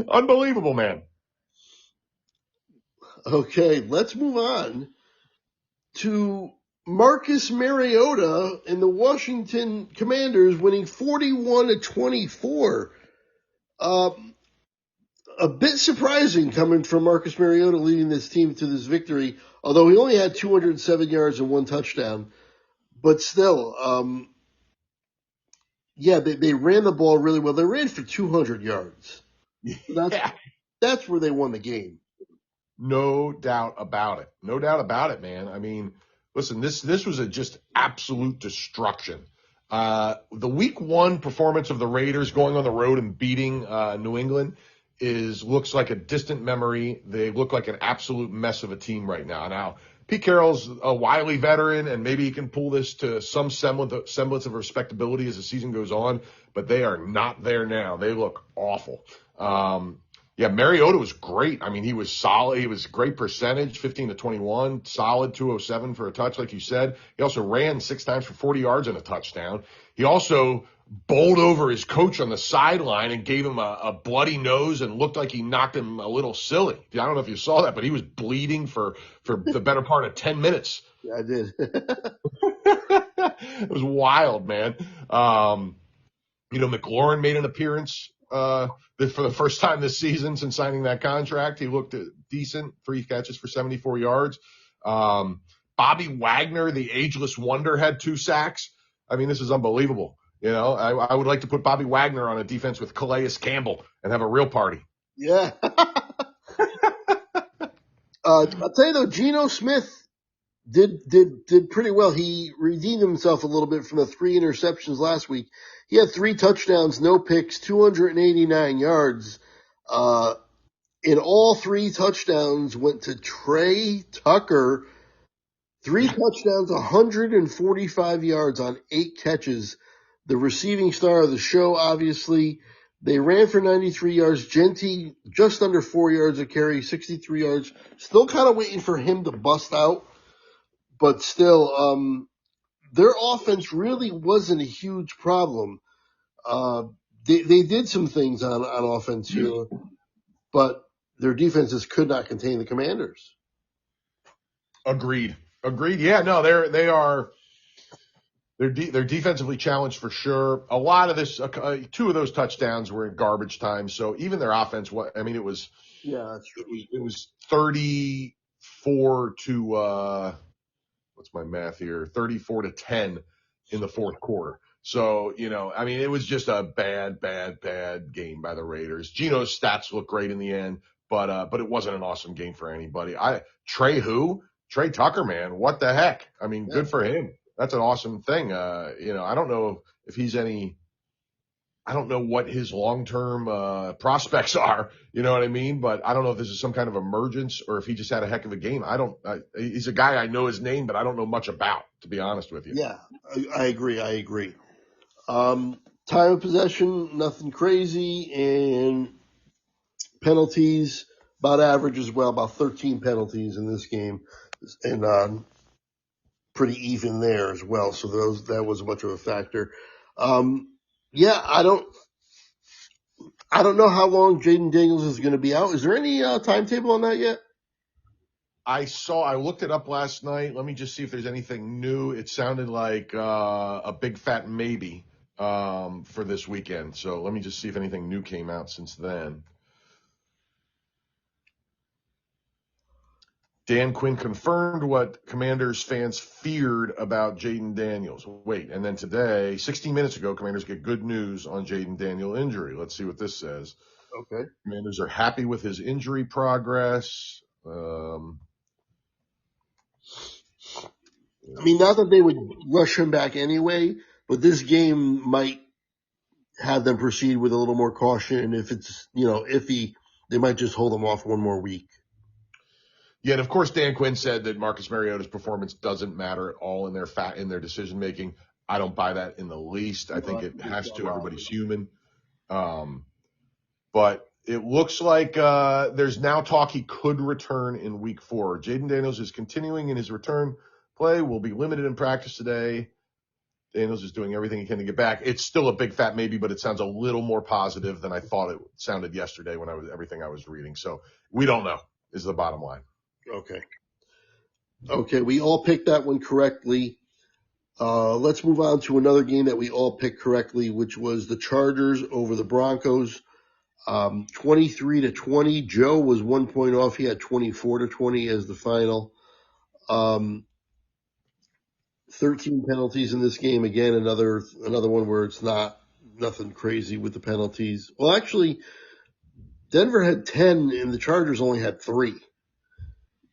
Unbelievable, man. Okay, let's move on to Marcus Mariota and the Washington Commanders winning 41-24. A bit surprising coming from Marcus Mariota leading this team to this victory, although he only had 207 yards and 1 touchdown. But still, they ran the ball really well. They ran for 200 yards. That's where they won the game. No doubt about it. No doubt about it, man. I mean, listen, this was just absolute destruction. The week 1 performance of the Raiders going on the road and beating New England looks like a distant memory. They look like an absolute mess of a team right now. Now, Pete Carroll's a wily veteran, and maybe he can pull this to some semblance of respectability as the season goes on, but they are not there now. They look awful. Yeah, Mariota was great. I mean, he was solid. He was great percentage, 15 to 21, solid 207 for a touch, like you said. He also ran 6 times for 40 yards and a touchdown. He also bowled over his coach on the sideline and gave him a bloody nose and looked like he knocked him a little silly. I don't know if you saw that, but he was bleeding for the better part of 10 minutes. Yeah, I did. It was wild, man. McLaurin made an appearance for the first time this season since signing that contract. He looked decent, 3 catches for 74 yards. Bobby Wagner, the ageless wonder, had 2 sacks. I mean, this is unbelievable. I would like to put Bobby Wagner on a defense with Calais Campbell and have a real party. Yeah. I'll tell you though, Geno Smith did pretty well. He redeemed himself a little bit from the 3 interceptions last week. He had 3 touchdowns, no picks, 289 yards. And all 3 touchdowns went to Trey Tucker. 3 touchdowns, 145 yards on 8 catches. The receiving star of the show, obviously. They ran for 93 yards. Genty, just under 4 yards a carry, 63 yards. Still kind of waiting for him to bust out. But still, their offense really wasn't a huge problem. They did some things on offense here, but their defenses could not contain the Commanders. Agreed. Yeah, no, they're defensively challenged for sure. A lot of this, 2 of those touchdowns were in garbage time. So even their offense, it was, that's true. It was 34 to, what's my math here? 34 to 10 in the fourth quarter. So, it was just a bad game by the Raiders. Geno's stats look great in the end, but it wasn't an awesome game for anybody. Trey Tucker, man, what the heck? I mean, Good for him. That's an awesome thing. I don't know if I don't know what his long-term prospects are, you know what I mean? But I don't know if this is some kind of emergence or if he just had a heck of a game. He's a guy I know his name, but I don't know much about, to be honest with you. Yeah, I agree. Time of possession, nothing crazy, and penalties, about average as well, about 13 penalties in this game. And pretty even there as well. So that was much of a factor. I don't know how long Jaden Daniels is going to be out. Is there any timetable on that yet? I looked it up last night. Let me just see if there's anything new. It sounded like a big fat maybe for this weekend. So let me just see if anything new came out since then. Dan Quinn confirmed what Commanders fans feared about Jaden Daniels. Wait, and then today, 16 minutes ago, Commanders get good news on Jaden Daniels' injury. Let's see what this says. Okay. Commanders are happy with his injury progress. Not that they would rush him back anyway, but this game might have them proceed with a little more caution. And if it's, iffy, they might just hold him off one more week. Yeah, and of course, Dan Quinn said that Marcus Mariota's performance doesn't matter at all in their decision making. I don't buy that in the least. I think it has to. Everybody's human. But it looks like there's now talk he could return in week 4. Jaden Daniels is continuing in his return play. Will be limited in practice today. Daniels is doing everything he can to get back. It's still a big fat maybe, but it sounds a little more positive than I thought it sounded yesterday when everything I was reading. So we don't know is the bottom line. Okay, we all picked that one correctly. Let's move on to another game that we all picked correctly, which was the Chargers over the Broncos. 23-20. Joe was 1 point off. He had 24-20 as the final. 13 penalties in this game. Again, another one where it's nothing crazy with the penalties. Well, actually, Denver had 10 and the Chargers only had 3.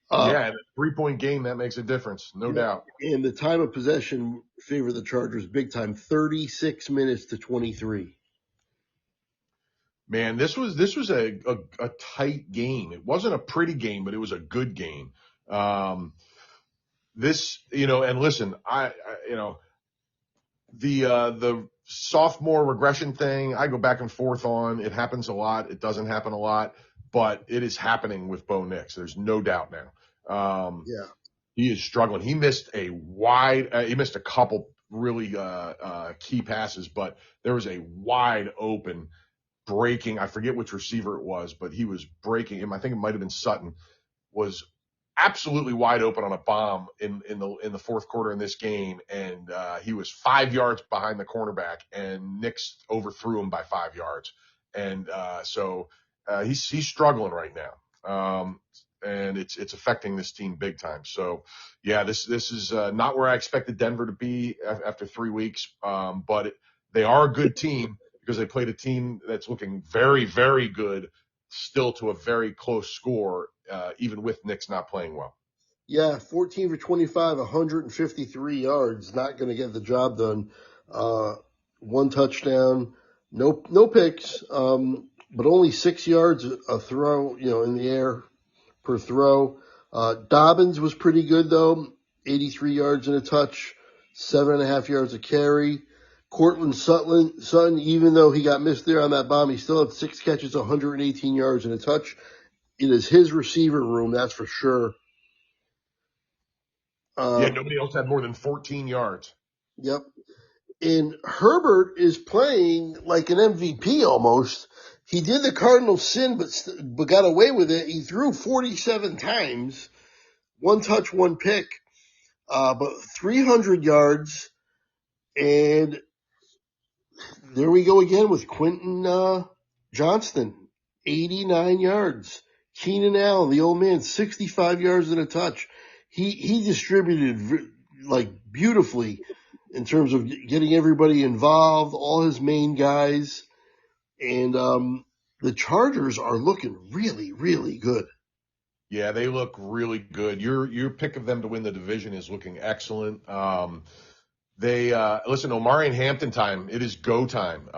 Yeah, in a 3-point game, that makes a difference, no doubt. And the time of possession favored the Chargers big time, 36 minutes to 23. Man, this was a tight game. It wasn't a pretty game, but it was a good game. this, and listen, the sophomore regression thing, I go back and forth on. It happens a lot. It doesn't happen a lot, but it is happening with Bo Nix. There's no doubt now. Yeah. He is struggling. He missed a couple really key passes, but there was a wide open breaking. I forget which receiver it was, but he was breaking him. I think it might have been Sutton, was absolutely wide open on a bomb in the fourth quarter in this game. And, he was 5 yards behind the cornerback, and Nix overthrew him by 5 yards. And, he's struggling right now. And it's affecting this team big time. So yeah, this is not where I expected Denver to be after 3 weeks. But they are a good team because they played a team that's looking very, very good still to a very close score, even with Nix not playing well. Yeah, 14 for 25, 153 yards. Not going to get the job done. One touchdown, no picks, but only 6 yards a throw, in the air per throw. Dobbins was pretty good though, 83 yards and a touch, 7.5 yards a carry. Cortland Sutton, even though he got missed there on that bomb, he still had 6 catches, 118 yards and a touch. It is his receiver room, that's for sure. Nobody else had more than 14 yards. Yep. And Herbert is playing like an MVP almost. He did the Cardinals sin, but got away with it. He threw 47 times, 1 touch, 1 pick, but 300 yards. And there we go again with Quentin Johnston, 89 yards. Keenan Allen, the old man, 65 yards and a touch. He distributed like beautifully in terms of getting everybody involved, all his main guys. And the Chargers are looking really, really good. Yeah, they look really good. Your pick of them to win the division is looking excellent. Listen, Omarion Hampton time. It is go time.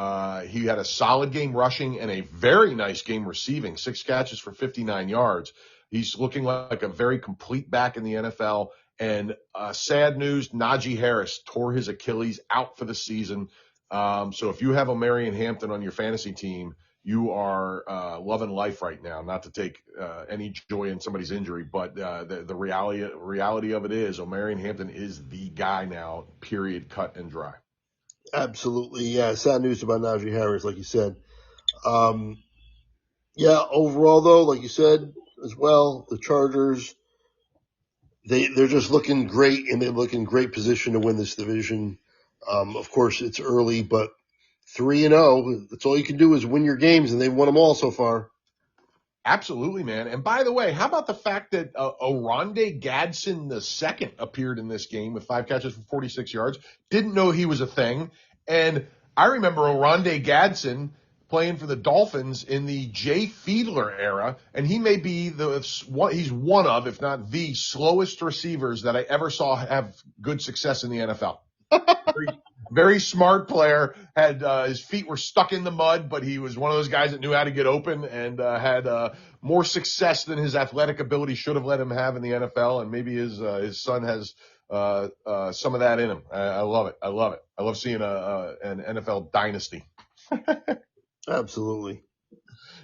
He had a solid game rushing and a very nice game receiving, 6 catches for 59 yards. He's looking like a very complete back in the NFL. And sad news, Najee Harris tore his Achilles, out for the season. So if you have Omarion Hampton on your fantasy team, you are loving life right now. Not to take any joy in somebody's injury, but the reality of it is Omarion Hampton is the guy now, period, cut and dry. Absolutely, yeah. Sad news about Najee Harris, like you said. Yeah, overall, though, like you said as well, the Chargers, they're just looking great, and they look in great position to win this division. Of course, it's early, but 3-0, that's all you can do is win your games, and they've won them all so far. Absolutely, man. And by the way, how about the fact that Oronde Gadsden II appeared in this game with 5 catches for 46 yards? Didn't know he was a thing. And I remember Oronde Gadsden playing for the Dolphins in the Jay Fiedler era, and he may be he's one of, if not the slowest receivers that I ever saw have good success in the NFL. Very smart player, had his feet were stuck in the mud, but he was one of those guys that knew how to get open and had more success than his athletic ability should have let him have in the NFL, and maybe his son has some of that in him. I love it. I love seeing an NFL dynasty. Absolutely.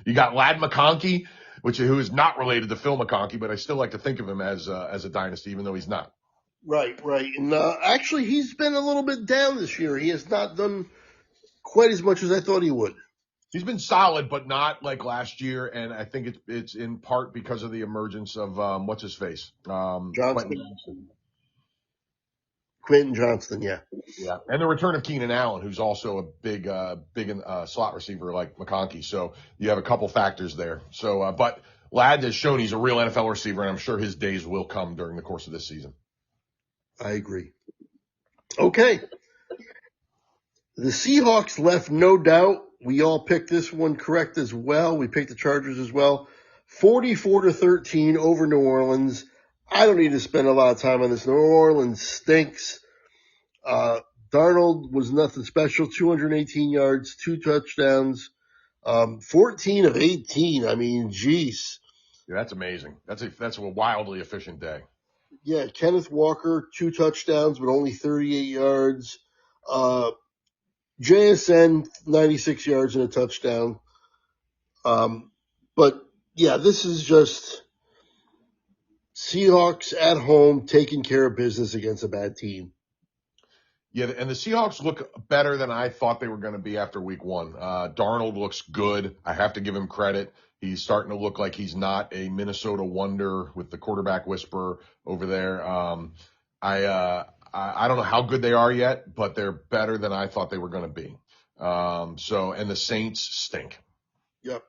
You got Ladd McConkey, who is not related to Phil McConkey, but I still like to think of him as a dynasty, even though he's not. Right. And actually, he's been a little bit down this year. He has not done quite as much as I thought he would. He's been solid, but not like last year, and I think it's in part because of the emergence of what's his face, Quentin Johnston, yeah. Yeah, and the return of Keenan Allen, who's also a big slot receiver like McConkey. So you have a couple factors there. So, but Ladd has shown he's a real NFL receiver, and I'm sure his days will come during the course of this season. I agree. Okay. The Seahawks left no doubt. We all picked this one correct as well. We picked the Chargers as well. 44-13 over New Orleans. I don't need to spend a lot of time on this. New Orleans stinks. Darnold was nothing special. 218 yards, 2 touchdowns, 14 of 18. I mean, geez. Yeah, that's amazing. That's a wildly efficient day. Yeah, Kenneth Walker, 2 touchdowns, but only 38 yards. JSN, 96 yards and a touchdown. But yeah, this is just Seahawks at home taking care of business against a bad team. Yeah, and the Seahawks look better than I thought they were going to be after week 1. Darnold looks good. I have to give him credit. He's starting to look like he's not a Minnesota wonder with the quarterback whisperer over there. I don't know how good they are yet, but they're better than I thought they were going to be. And the Saints stink. Yep.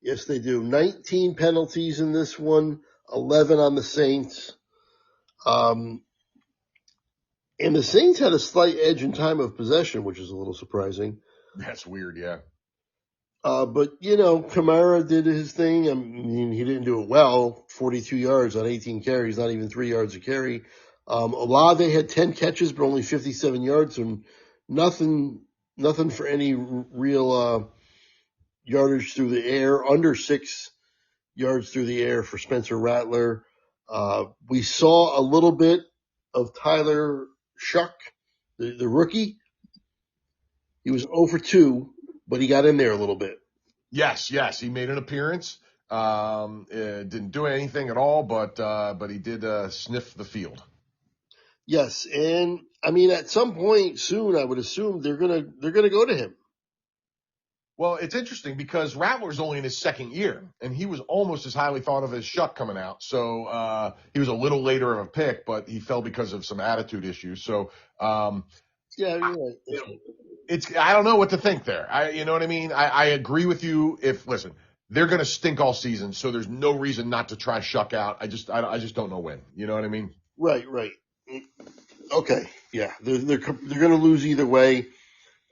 Yes, they do. 19 penalties in this one, 11 on the Saints. And the Saints had a slight edge in time of possession, which is a little surprising. That's weird, yeah. But, Kamara did his thing. I mean, he didn't do it well. 42 yards on 18 carries, not even 3 yards a carry. Olave had 10 catches, but only 57 yards, and nothing for any real yardage through the air, under 6 yards through the air for Spencer Rattler. We saw a little bit of Tyler Shuck, the rookie. He was 0 for 2, but he got in there a little bit. Yes. He made an appearance. Didn't do anything at all, but he did sniff the field. Yes, and I mean at some point soon, I would assume they're gonna go to him. Well, it's interesting because Rattler's only in his second year, and he was almost as highly thought of as Shuck coming out. So he was a little later of a pick, but he fell because of some attitude issues. So yeah, you're right. I don't know what to think there. You know what I mean? I agree with you. Listen, they're going to stink all season, so there's no reason not to try Shuck out. I just don't know when. You know what I mean? Right. Okay, yeah, they're going to lose either way.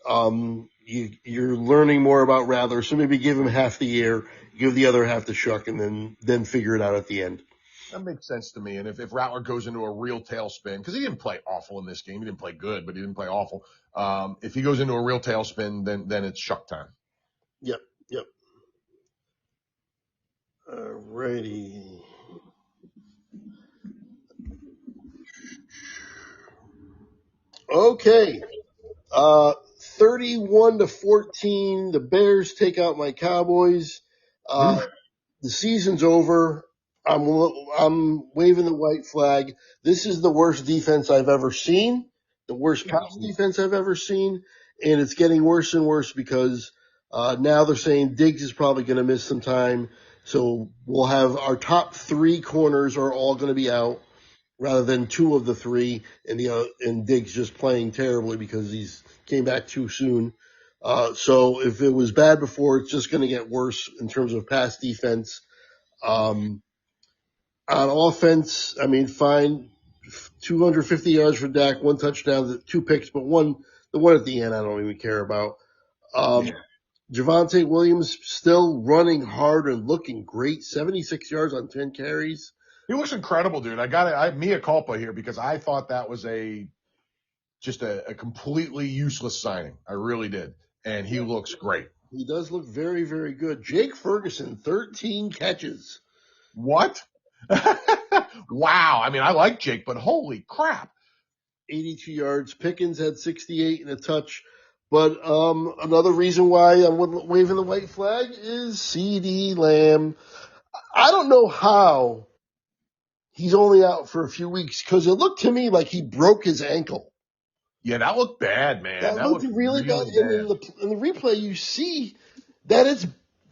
You're learning more about Rattler, so maybe give him half the year, give the other half to Shuck, and then figure it out at the end. That makes sense to me. And if Rattler goes into a real tailspin, because he didn't play awful in this game, he didn't play good, but he didn't play awful. If he goes into a real tailspin, then it's Shuck time. Yep. Alrighty. Okay. 31-14, the Bears take out my Cowboys. The season's over. I'm waving the white flag. This is the worst defense I've ever seen, the worst pass defense I've ever seen, and it's getting worse and worse because now they're saying Diggs is probably going to miss some time. So we'll have our top 3 corners are all going to be out, rather than 2 of the 3, and Diggs just playing terribly because he's came back too soon. So if it was bad before, it's just going to get worse in terms of pass defense. On offense, I mean, fine, 250 yards for Dak, 1 touchdown, 2 picks, but the one at the end I don't even care about. Javonte Williams still running hard and looking great, 76 yards on 10 carries. He looks incredible, dude. I mea culpa here because I thought that was just a completely useless signing. I really did. And he looks great. He does look very, very good. Jake Ferguson, 13 catches. What? Wow. I mean, I like Jake, but holy crap. 82 yards. Pickens had 68 and a touch. But another reason why I'm waving the white flag is CeeDee Lamb. I don't know how he's only out for a few weeks because it looked to me like he broke his ankle. Yeah, that looked bad, man. That looked really bad. And in the replay, you see that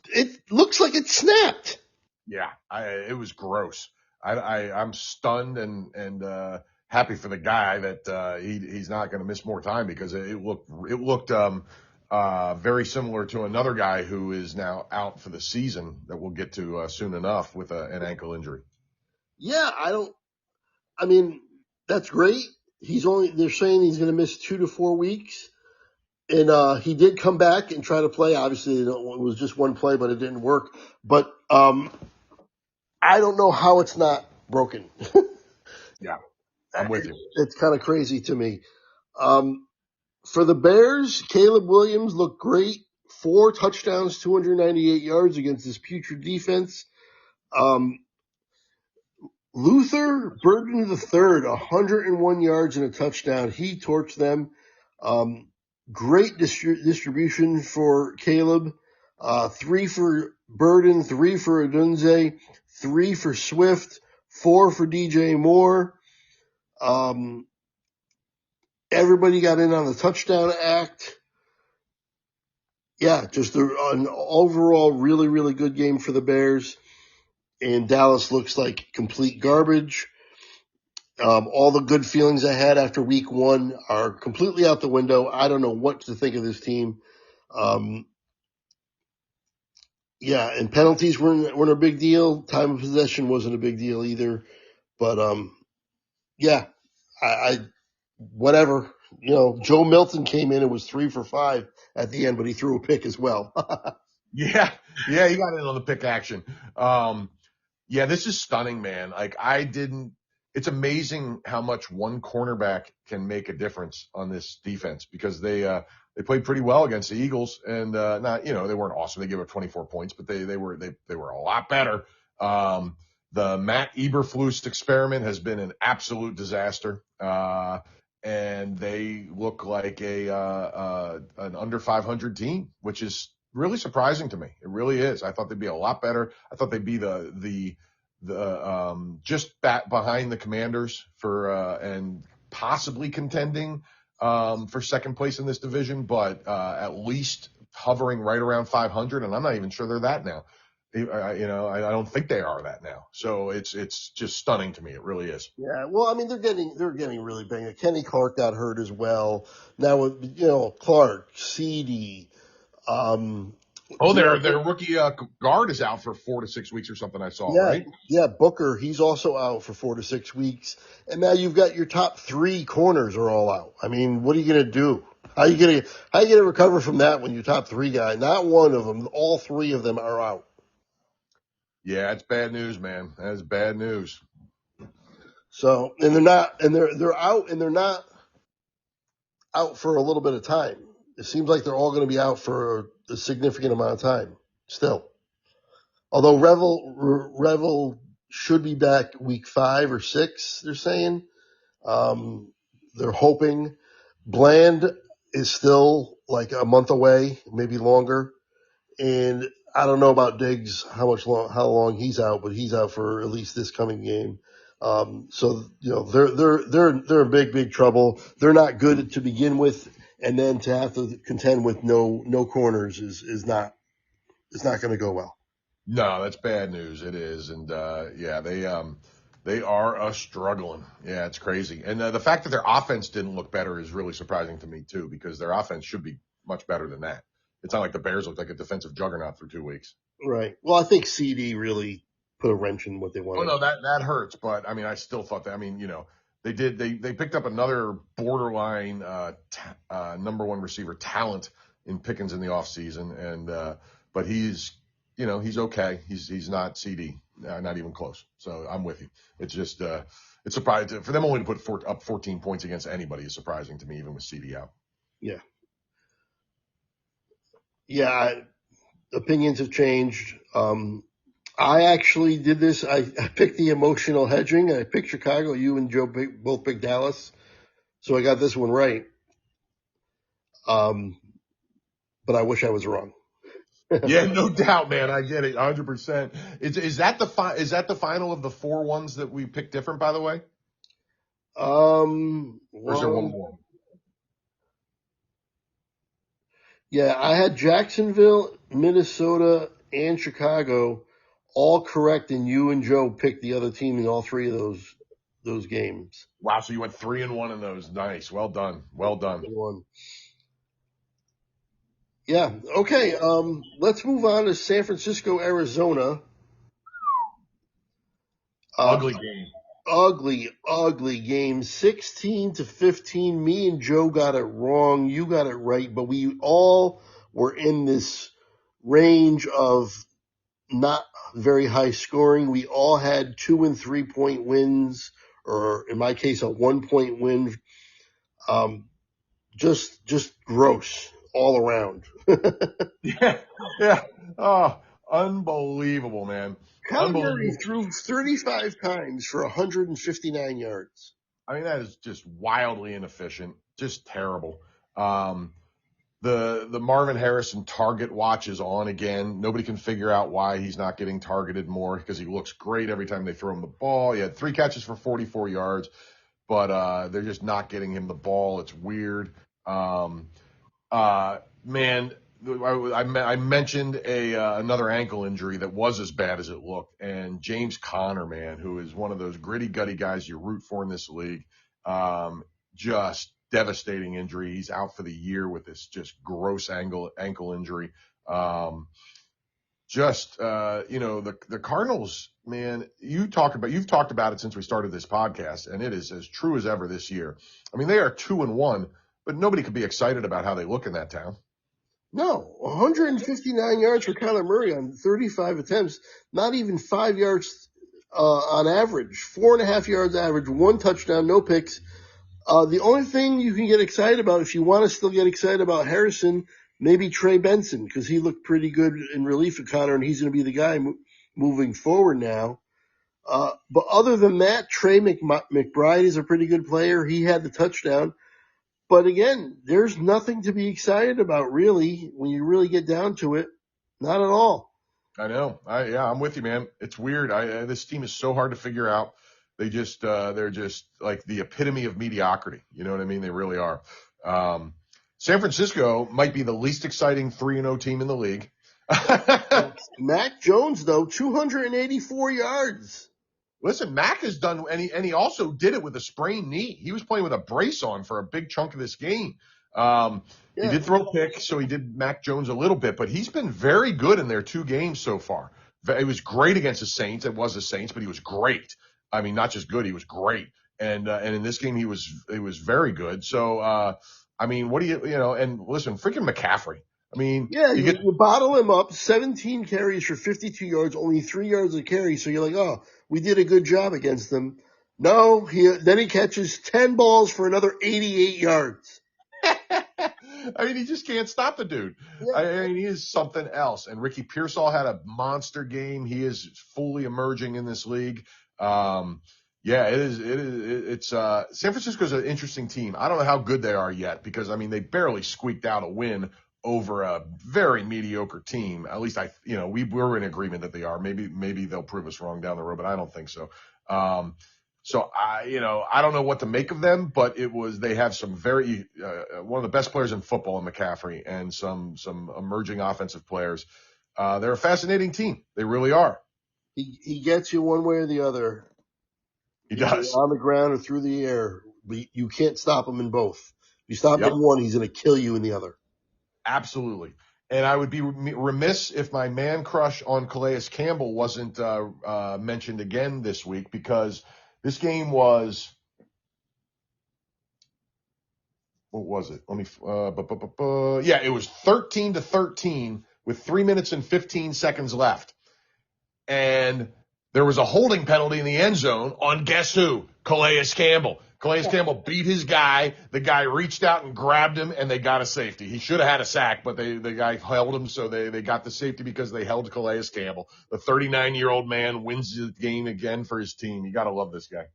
it looks like it snapped. Yeah, it was gross. I'm stunned and happy for the guy that he's not going to miss more time because it looked very similar to another guy who is now out for the season that we'll get to soon enough with an ankle injury. Yeah, I mean, that's great. They're saying he's going to miss 2 to 4 weeks. And he did come back and try to play. Obviously, it was just one play, but it didn't work. But I don't know how it's not broken. Yeah, I'm with you. It's kind of crazy to me. For the Bears, Caleb Williams looked great. 4 touchdowns, 298 yards against this putrid defense. Luther Burden III, 101 yards and a touchdown. He torched them. Great distribution for Caleb. 3 for Burden, 3 for Adunze, 3 for Swift, 4 for DJ Moore. Everybody got in on the touchdown act. Yeah, just an overall really, really good game for the Bears. And Dallas looks like complete garbage. All the good feelings I had after week 1 are completely out the window. I don't know what to think of this team. Yeah, and penalties weren't a big deal. Time of possession wasn't a big deal either. But yeah, I whatever. Joe Milton came in and was 3 for 5 at the end, but he threw a pick as well. Yeah, he got in on the pick action. Yeah, this is stunning, man. Like it's amazing how much one cornerback can make a difference on this defense because they played pretty well against the Eagles and, not, they weren't awesome. They gave up 24 points, but they were a lot better. The Matt Eberflus experiment has been an absolute disaster. And they look like an under 500 team, which is really surprising to me. It really is. I thought they'd be a lot better. I thought they'd be the just back behind the Commanders for and possibly contending for second place in this division, but at least hovering right around 500. And I'm not even sure they're that now. I don't think they are that now. So it's just stunning to me. It really is. Yeah, well, I mean, they're getting really banged. Kenny Clark got hurt as well. Now with Clark, CD. Their rookie guard is out for 4 to 6 weeks or something. I saw, right? Yeah, Booker, he's also out for 4 to 6 weeks. And now you've got your top 3 corners are all out. I mean, what are you gonna do? How you gonna recover from that when your top 3 guy, not one of them, all 3 of them are out? Yeah, it's bad news, man. That's bad news. So, and they're out, and they're not out for a little bit of time. It seems like they're all going to be out for a significant amount of time still. Although Revel should be back week 5 or 6, they're saying. They're hoping. Bland is still like a month away, maybe longer. And I don't know about Diggs, how long he's out, but he's out for at least this coming game. So they're in big trouble. They're not good to begin with, and then to have to contend with no corners is not going to go well. No, that's bad news. It is, and they are struggling. Yeah, it's crazy. And the fact that their offense didn't look better is really surprising to me too, because their offense should be much better than that. It's not like the Bears looked like a defensive juggernaut for 2 weeks. Right. Well, I think CD really put a wrench in what they wanted. Oh no, that hurts. But I mean, I still thought that. I mean, they picked up another borderline number 1 receiver talent in Pickens in the offseason, and but he's okay. He's not CD, not even close. So I'm with you. It's just it's surprising for them only to put up 14 points against anybody is surprising to me, even with CD out. Yeah. Yeah, opinions have changed. I actually did this. I picked the emotional hedging. I picked Chicago. You and Joe both picked Dallas. So I got this one right. But I wish I was wrong. Yeah, no doubt, man. I get it 100%. Is that the final of the 4 ones that we picked different, by the way? Or is there one more? Yeah, I had Jacksonville, Minnesota, and Chicago all correct, and you and Joe picked the other team in all 3 of those games. Wow, so you went 3-1 in those. Nice. Well done. Well done. Yeah. Okay. Let's move on to San Francisco, Arizona. Ugly game. Ugly game. 16-15. Me and Joe got it wrong. You got it right, but we all were in this range of not very high scoring. We all had 2 and 3 point wins, or in my case, a 1 point win. Just gross all around. Yeah. Oh, unbelievable, man. Kyler Murray threw 35 times for 159 yards. I mean, that is just wildly inefficient, just terrible. The Marvin Harrison target watch is on again. Nobody can figure out why he's not getting targeted more because he looks great every time they throw him the ball. He had 3 catches for 44 yards, but they're just not getting him the ball. It's weird. Man, I mentioned another ankle injury that was as bad as it looked, and James Conner, man, who is one of those gritty, gutty guys you root for in this league, just devastating injury. He's out for the year with this just gross ankle injury. The Cardinals, man, you've talked about it since we started this podcast, and it is as true as ever this year. I mean, they are 2-1, but nobody could be excited about how they look in that town. No, 159 yards for Kyler Murray on 35 attempts, not even 5 yards on average, 4.5 yards average, 1 touchdown, no picks. The only thing you can get excited about, if you want to still get excited about Harrison, maybe Trey Benson, because he looked pretty good in relief of Connor, and he's going to be the guy moving forward now. But other than that, Trey McBride is a pretty good player. He had the touchdown. But again, there's nothing to be excited about, really, when you really get down to it. Not at all. I know. I'm with you, man. It's weird. This team is so hard to figure out. They're just like the epitome of mediocrity. You know what I mean? They really are. San Francisco might be the least exciting 3-0 team in the league. Mac Jones, though, 284 yards. Listen, Mac has done, and he also did it with a sprained knee. He was playing with a brace on for a big chunk of this game. He did throw a pick, so he did Mac Jones a little bit, but he's been very good in their 2 games so far. It was great against the Saints. It was the Saints, but he was great. I mean, not just good, he was great. And in this game, he was very good. So, I mean, what do and listen, freaking McCaffrey. I mean, you bottle him up, 17 carries for 52 yards, only 3 yards a carry. So you're like, oh, we did a good job against them. No, then he catches 10 balls for another 88 yards. I mean, he just can't stop the dude. Yeah. I mean, he is something else. And Ricky Pearsall had a monster game. He is fully emerging in this league. It's San Francisco's an interesting team. I don't know how good they are yet because, I mean, they barely squeaked out a win over a very mediocre team. At least we're in agreement that they are. Maybe they'll prove us wrong down the road, but I don't think so. So I don't know what to make of them, but they have some very, one of the best players in football in McCaffrey and some emerging offensive players. They're a fascinating team. They really are. He gets you one way or the other. He does. On the ground or through the air. But you can't stop him in both. If you stop him in one, he's going to kill you in the other. Absolutely. And I would be remiss if my man crush on Calais Campbell wasn't mentioned again this week because this game was, what was it? Let me, it was 13-13 with 3 minutes and 15 seconds left. And there was a holding penalty in the end zone on guess who? Calais Campbell. Calais Campbell beat his guy. The guy reached out and grabbed him, and they got a safety. He should have had a sack, but the guy held him, so they got the safety because they held Calais Campbell. The 39-year-old man wins the game again for his team. You got to love this guy.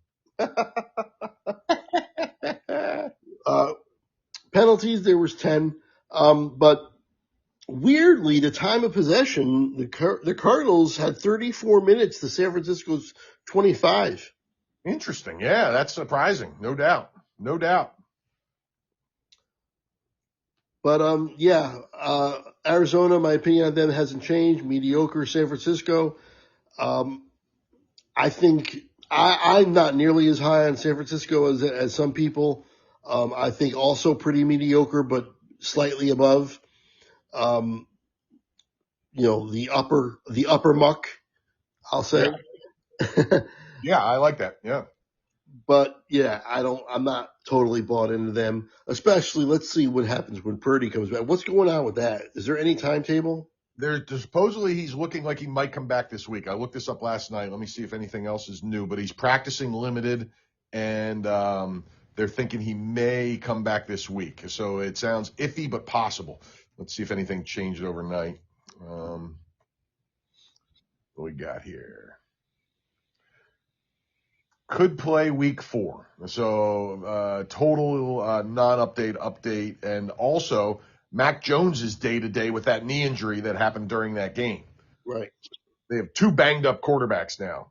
Penalties, there was 10. But weirdly, the time of possession, the Cardinals had 34 minutes to San Francisco's 25. Interesting. Yeah, that's surprising. No doubt. But, Arizona, my opinion on them hasn't changed. Mediocre San Francisco. I think I'm not nearly as high on San Francisco as some people. I think also pretty mediocre, but slightly above. The upper muck, I'll say. Yeah. Yeah, I like that. Yeah. But yeah, I'm not totally bought into them, especially let's see what happens when Purdy comes back. What's going on with that? Is there any timetable? Supposedly he's looking like he might come back this week. I looked this up last night. Let me see if anything else is new, but he's practicing limited and, they're thinking he may come back this week. So it sounds iffy, but possible. Let's see if anything changed overnight. we got here? Could play week 4. So total non-update, and also Mac Jones is day-to-day with that knee injury that happened during that game. Right. They have 2 banged-up quarterbacks now.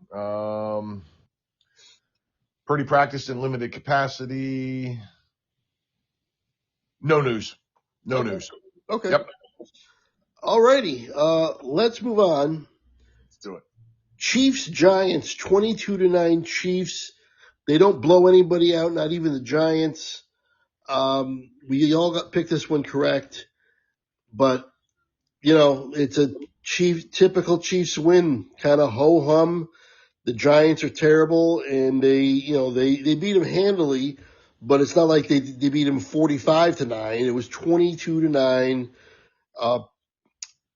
Pretty practiced in limited capacity. No news. No news. Okay. Yep. All righty. Let's move on. Let's do it. Chiefs, Giants, 22-9 Chiefs. They don't blow anybody out, not even the Giants. We all picked this one correct, but it's a typical Chiefs win, kind of ho-hum. The Giants are terrible, and they beat them handily, but it's not like they beat them 45-9. It was 22-9.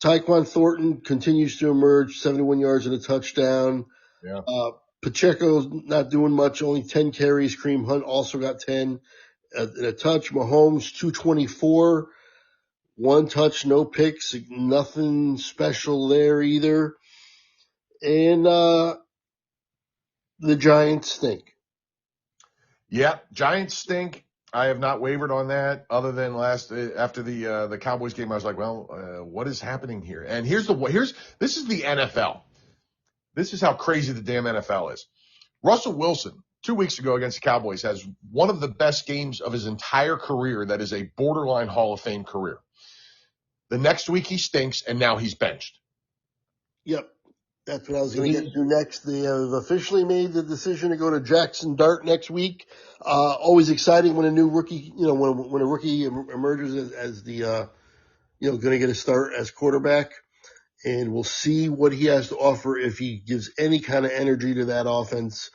Tyquan Thornton continues to emerge, 71 yards and a touchdown. Yeah. Pacheco's not doing much, only 10 carries. Kareem Hunt also got 10 and a touch. Mahomes, 224, 1 touch, no picks, nothing special there either. And the Giants stink. Yeah, Giants stink. I have not wavered on that other than after the Cowboys game. I was like, well, what is happening here? And this is the NFL. This is how crazy the damn NFL is. Russell Wilson, 2 weeks ago against the Cowboys, has one of the best games of his entire career. That is a borderline Hall of Fame career. The next week he stinks, and now he's benched. Yep. That's what I was going to get to next. They have officially made the decision to go to Jackson Dart next week. Always exciting when a new rookie, when a rookie emerges as the, going to get a start as quarterback. And we'll see what he has to offer if he gives any kind of energy to that offense.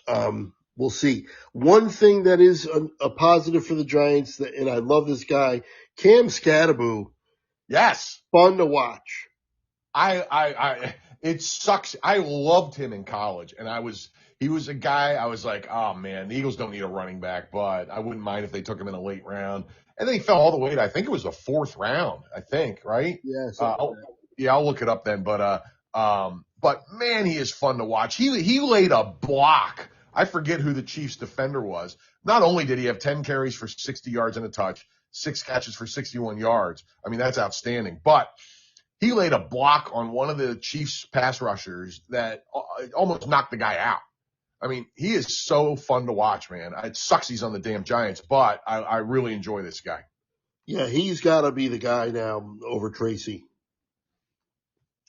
We'll see. One thing that is a positive for the Giants, and I love this guy, Cam Skattebo. Yes. Fun to watch. It sucks. I loved him in college, and he was a guy I was like, oh man, the Eagles don't need a running back, but I wouldn't mind if they took him in a late round. And then he fell all the way to, I think it was the 4th round, right? Yes. I'll look it up then. But man, he is fun to watch. He laid a block. I forget who the Chiefs defender was. Not only did he have 10 carries for 60 yards and a touch, 6 catches for 61 yards. I mean, that's outstanding. But he laid a block on one of the Chiefs pass rushers that almost knocked the guy out. I mean, he is so fun to watch, man. It sucks he's on the damn Giants, but I really enjoy this guy. Yeah, he's got to be the guy now over Tracy.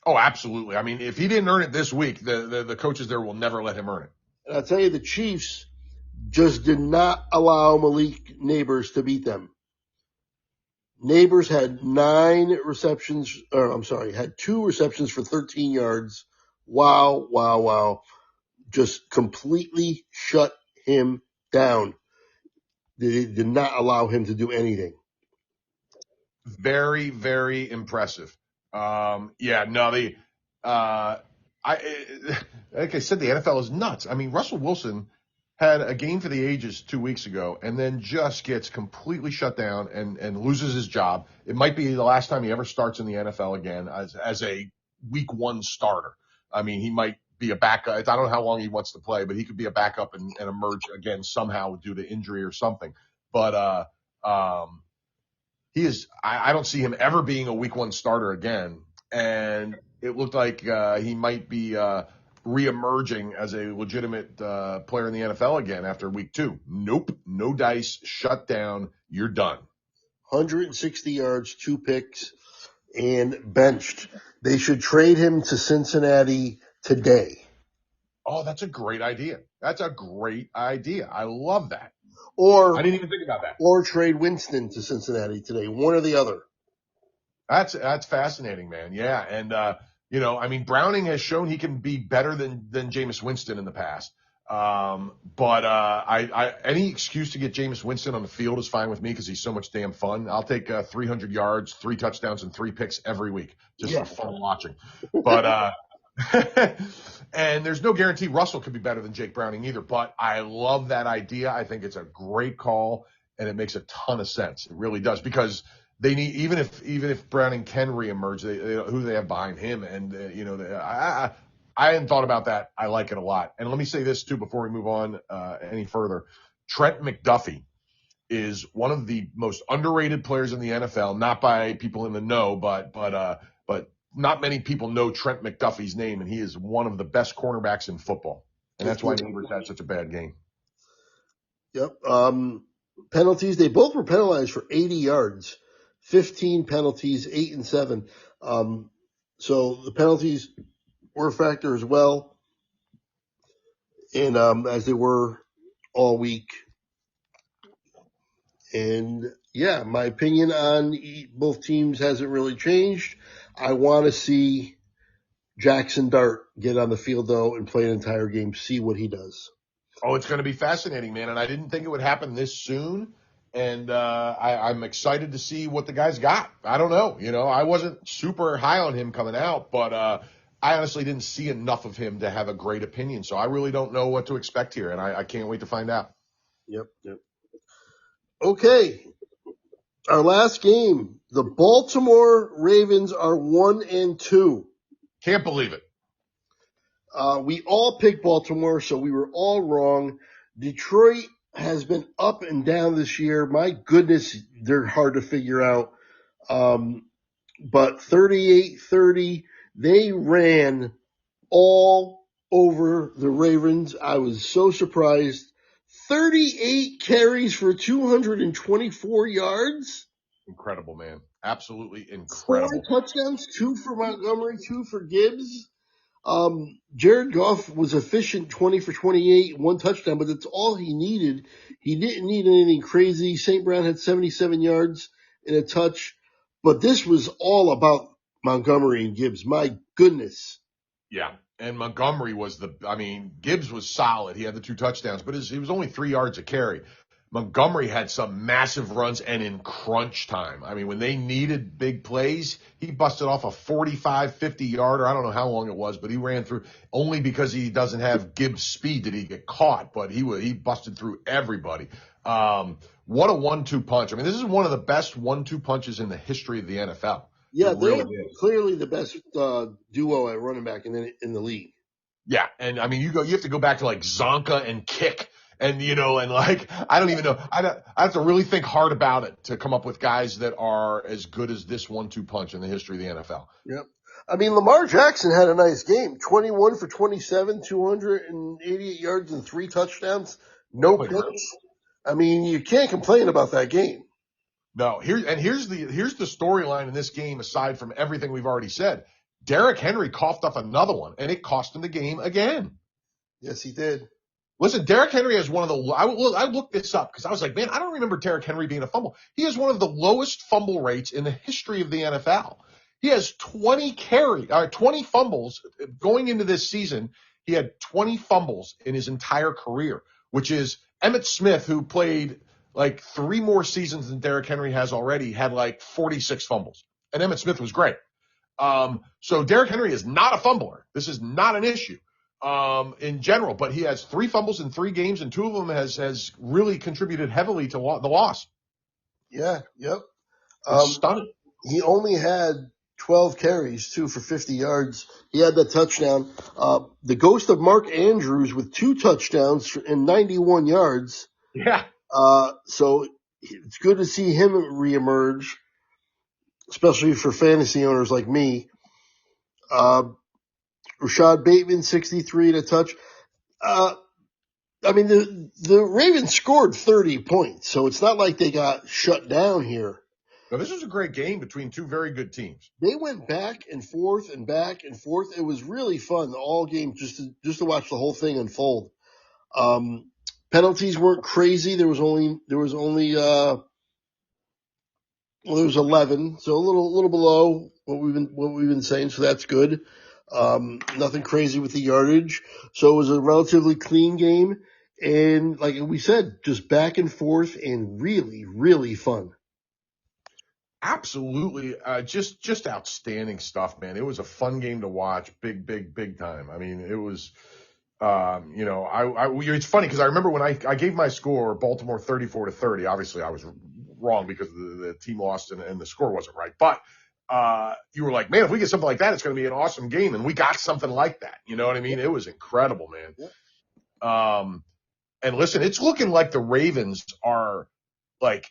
Oh, absolutely. I mean, if he didn't earn it this week, the coaches there will never let him earn it. And I'll tell you, the Chiefs just did not allow Malik Neighbors to beat them. Neighbors had 2 receptions for 13 yards. Wow. Just completely shut him down. They did not allow him to do anything. Very, very impressive. Like I said, the NFL is nuts. I mean, Russell Wilson had a game for the ages 2 weeks ago and then just gets completely shut down and loses his job. It might be the last time he ever starts in the NFL again as a week 1 starter. I mean, he might be a backup. I don't know how long he wants to play, but he could be a backup and emerge again somehow due to injury or something. But he is. I don't see him ever being a week 1 starter again. And it looked like he might be re-emerging as a legitimate player in the NFL again after week 2. Nope, no dice, shut down. You're done. 160 yards, 2 picks, and benched. They should trade him to Cincinnati today. Oh, that's a great idea. I love that. Or I didn't even think about that. Or trade Winston to Cincinnati today, one or the other. That's fascinating, man. Yeah, and I mean, Browning has shown he can be better than Jameis Winston in the past. But any excuse to get Jameis Winston on the field is fine with me because he's so much damn fun. I'll take 300 yards, 3 touchdowns, and 3 picks every week just for fun watching. But and there's no guarantee Russell could be better than Jake Browning either. But I love that idea. I think it's a great call, and it makes a ton of sense. It really does because they need, even if Browning can reemerge, who do they have behind him? And, I hadn't thought about that. I like it a lot. And let me say this too, before we move on, any further. Trent McDuffie is one of the most underrated players in the NFL, not by people in the know, but not many people know Trent McDuffie's name, and he is one of the best cornerbacks in football. And that's why Neighbors had such a bad game. Yep. Penalties. They both were penalized for 80 yards, 15 penalties, 8 and 7. So the penalties were a factor as well. And, as they were all week. And yeah, my opinion on both teams hasn't really changed. I want to see Jackson Dart get on the field though and play an entire game, see what he does. Oh, it's going to be fascinating, man. And I didn't think it would happen this soon. And I'm excited to see what the guy's got. I don't know. I wasn't super high on him coming out, but I honestly didn't see enough of him to have a great opinion. So I really don't know what to expect here, and I can't wait to find out. Yep. Okay. Our last game, the Baltimore Ravens are 1-2. Can't believe it. We all picked Baltimore, so we were all wrong. Detroit has been up and down this year. My goodness, they're hard to figure out. But 38-30, they ran all over the Ravens. I was so surprised. 38 carries for 224 yards. Incredible, man. Absolutely incredible. 4 touchdowns, 2 for Montgomery, 2 for Gibbs. Jared Goff was efficient, 20 for 28, 1 touchdown, but that's all he needed. He didn't need anything crazy. St. Brown had 77 yards and a touch, but this was all about Montgomery and Gibbs. My goodness. Yeah. And Montgomery Gibbs was solid. He had the 2 touchdowns, but he was only 3 yards a carry. Montgomery had some massive runs and in crunch time. When they needed big plays, he busted off a 45, 50 yarder. I don't know how long it was, but he ran through. Only because he doesn't have Gibbs speed did he get caught, but he busted through everybody. What a 1-2 punch. This is one of the best 1-2 punches in the history of the NFL. Yeah, they're clearly the best duo at running back in the league. Yeah, and you have to go back to like Zonka and Kick, and I don't even know. I have to really think hard about it to come up with guys that are as good as this 1-2 punch in the history of the NFL. Yep. Lamar Jackson had a nice game. 21 for 27, 288 yards and 3 touchdowns. No picks. You can't complain about that game. No, here's the storyline in this game, aside from everything we've already said. Derrick Henry coughed up another one, and it cost him the game again. Yes, he did. Listen, Derrick Henry has one of the – I looked this up because I was like, man, I don't remember Derrick Henry being a fumble. He has one of the lowest fumble rates in the history of the NFL. He has 20 fumbles going into this season. He had 20 fumbles in his entire career, which is Emmitt Smith, who played – like 3 more seasons than Derrick Henry has already, had like 46 fumbles. And Emmitt Smith was great. So Derrick Henry is not a fumbler. This is not an issue in general, but he has 3 fumbles in 3 games, and 2 of them has really contributed heavily to the loss. Yeah, yep. It's stunning. He only had 12 carries, 2 for 50 yards. He had that touchdown. The ghost of Mark Andrews with 2 touchdowns and 91 yards. Yeah. So it's good to see him reemerge, especially for fantasy owners like me. Rashad Bateman, 63 and a touch. The Ravens scored 30 points, so it's not like they got shut down here. No, this was a great game between 2 very good teams. They went back and forth and back and forth. It was really fun all game just to watch the whole thing unfold. Penalties weren't crazy. There was 11, so a little below what we've been saying. So that's good. Nothing crazy with the yardage. So it was a relatively clean game, and like we said, just back and forth and really, really fun. Absolutely, just outstanding stuff, man. It was a fun game to watch, big time. It was. It's funny because I remember when I gave my score, Baltimore 34-30. Obviously, I was wrong because the team lost and the score wasn't right. But you were like, man, if we get something like that, it's going to be an awesome game. And we got something like that. You know what I mean? It was incredible, man. And listen, it's looking like the Ravens are like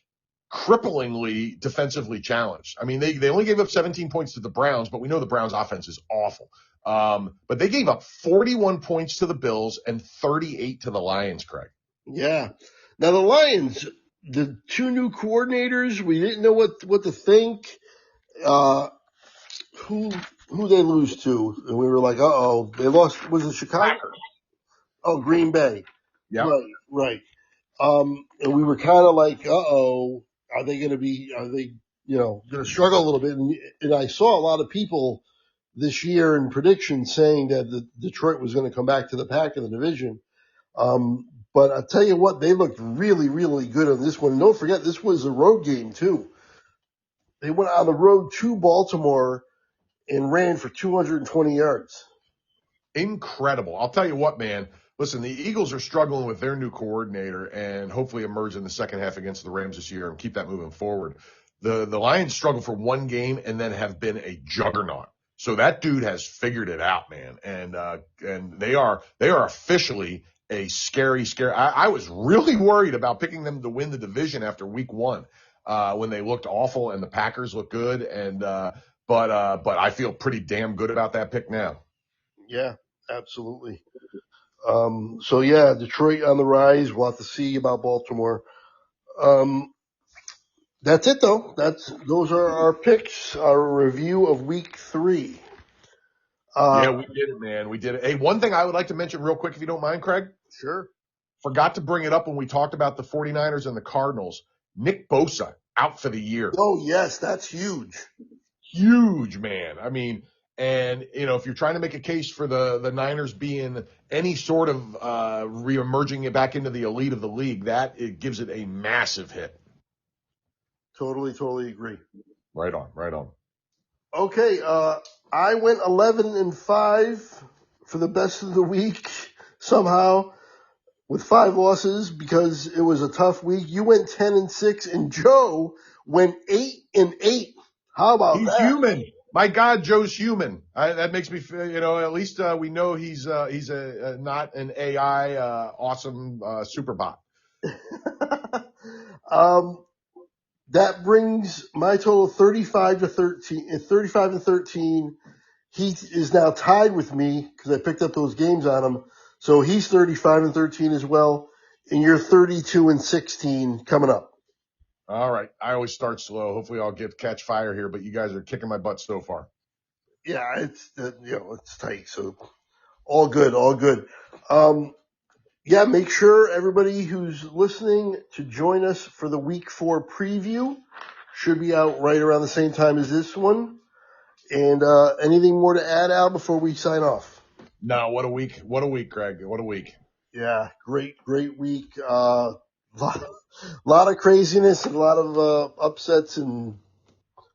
cripplingly defensively challenged. I mean, they only gave up 17 points to the Browns, but we know the Browns offense is awful. But they gave up 41 points to the Bills and 38 to the Lions, Craig. Yeah. Now the Lions, the two new coordinators, we didn't know what to think. Who they lose to? And we were like, uh-oh, they lost. Was it Chicago? Oh, Green Bay. Yeah. Right. And we were kind of like, uh-oh, are they going to struggle a little bit? And I saw a lot of people this year in predictions saying that Detroit was going to come back to the pack in the division. But I tell you what, they looked really, really good on this one. And don't forget, this was a road game too. They went on the road to Baltimore and ran for 220 yards. Incredible. I'll tell you what, man. Listen, the Eagles are struggling with their new coordinator and hopefully emerge in the second half against the Rams this year and keep that moving forward. The Lions struggle for one game and then have been a juggernaut. So that dude has figured it out, man. And they are officially a scary. I was really worried about picking them to win the division after week 1, when they looked awful and the Packers looked good. But I feel pretty damn good about that pick now. Yeah, absolutely. Detroit on the rise. We'll have to see about Baltimore. That's it though. Those are our picks, our review of week 3. Yeah, we did it, man. We did it. Hey, one thing I would like to mention real quick, if you don't mind, Craig. Sure. Forgot to bring it up when we talked about the 49ers and the Cardinals. Nick Bosa out for the year. Oh, yes, that's huge. Huge, man. I mean, and, if you're trying to make a case for the Niners being any sort of reemerging back into the elite of the league, it gives it a massive hit. Totally agree. Right on. Okay, I went 11-5 for the best of the week somehow with 5 losses because it was a tough week. You went 10-6 and Joe went 8-8. How about that? He's human. My God, Joe's human. That makes me feel, at least we know he's not an AI awesome super bot. That brings my total 35-13. He is now tied with me because I picked up those games on him. So he's 35-13 as well. And you're 32-16 coming up. All right. I always start slow. Hopefully I'll catch fire here, but you guys are kicking my butt so far. Yeah, it's tight. So all good. Make sure everybody who's listening to join us for the week 4 preview. Should be out right around the same time as this one. And anything more to add, Al, before we sign off? No, what a week, Craig. What a week. Yeah, great week. Lot of craziness and a lot of upsets and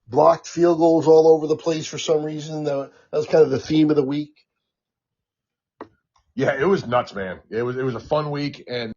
blocked field goals all over the place for some reason. That was kind of the theme of the week. Yeah, it was nuts, man. It was a fun week, and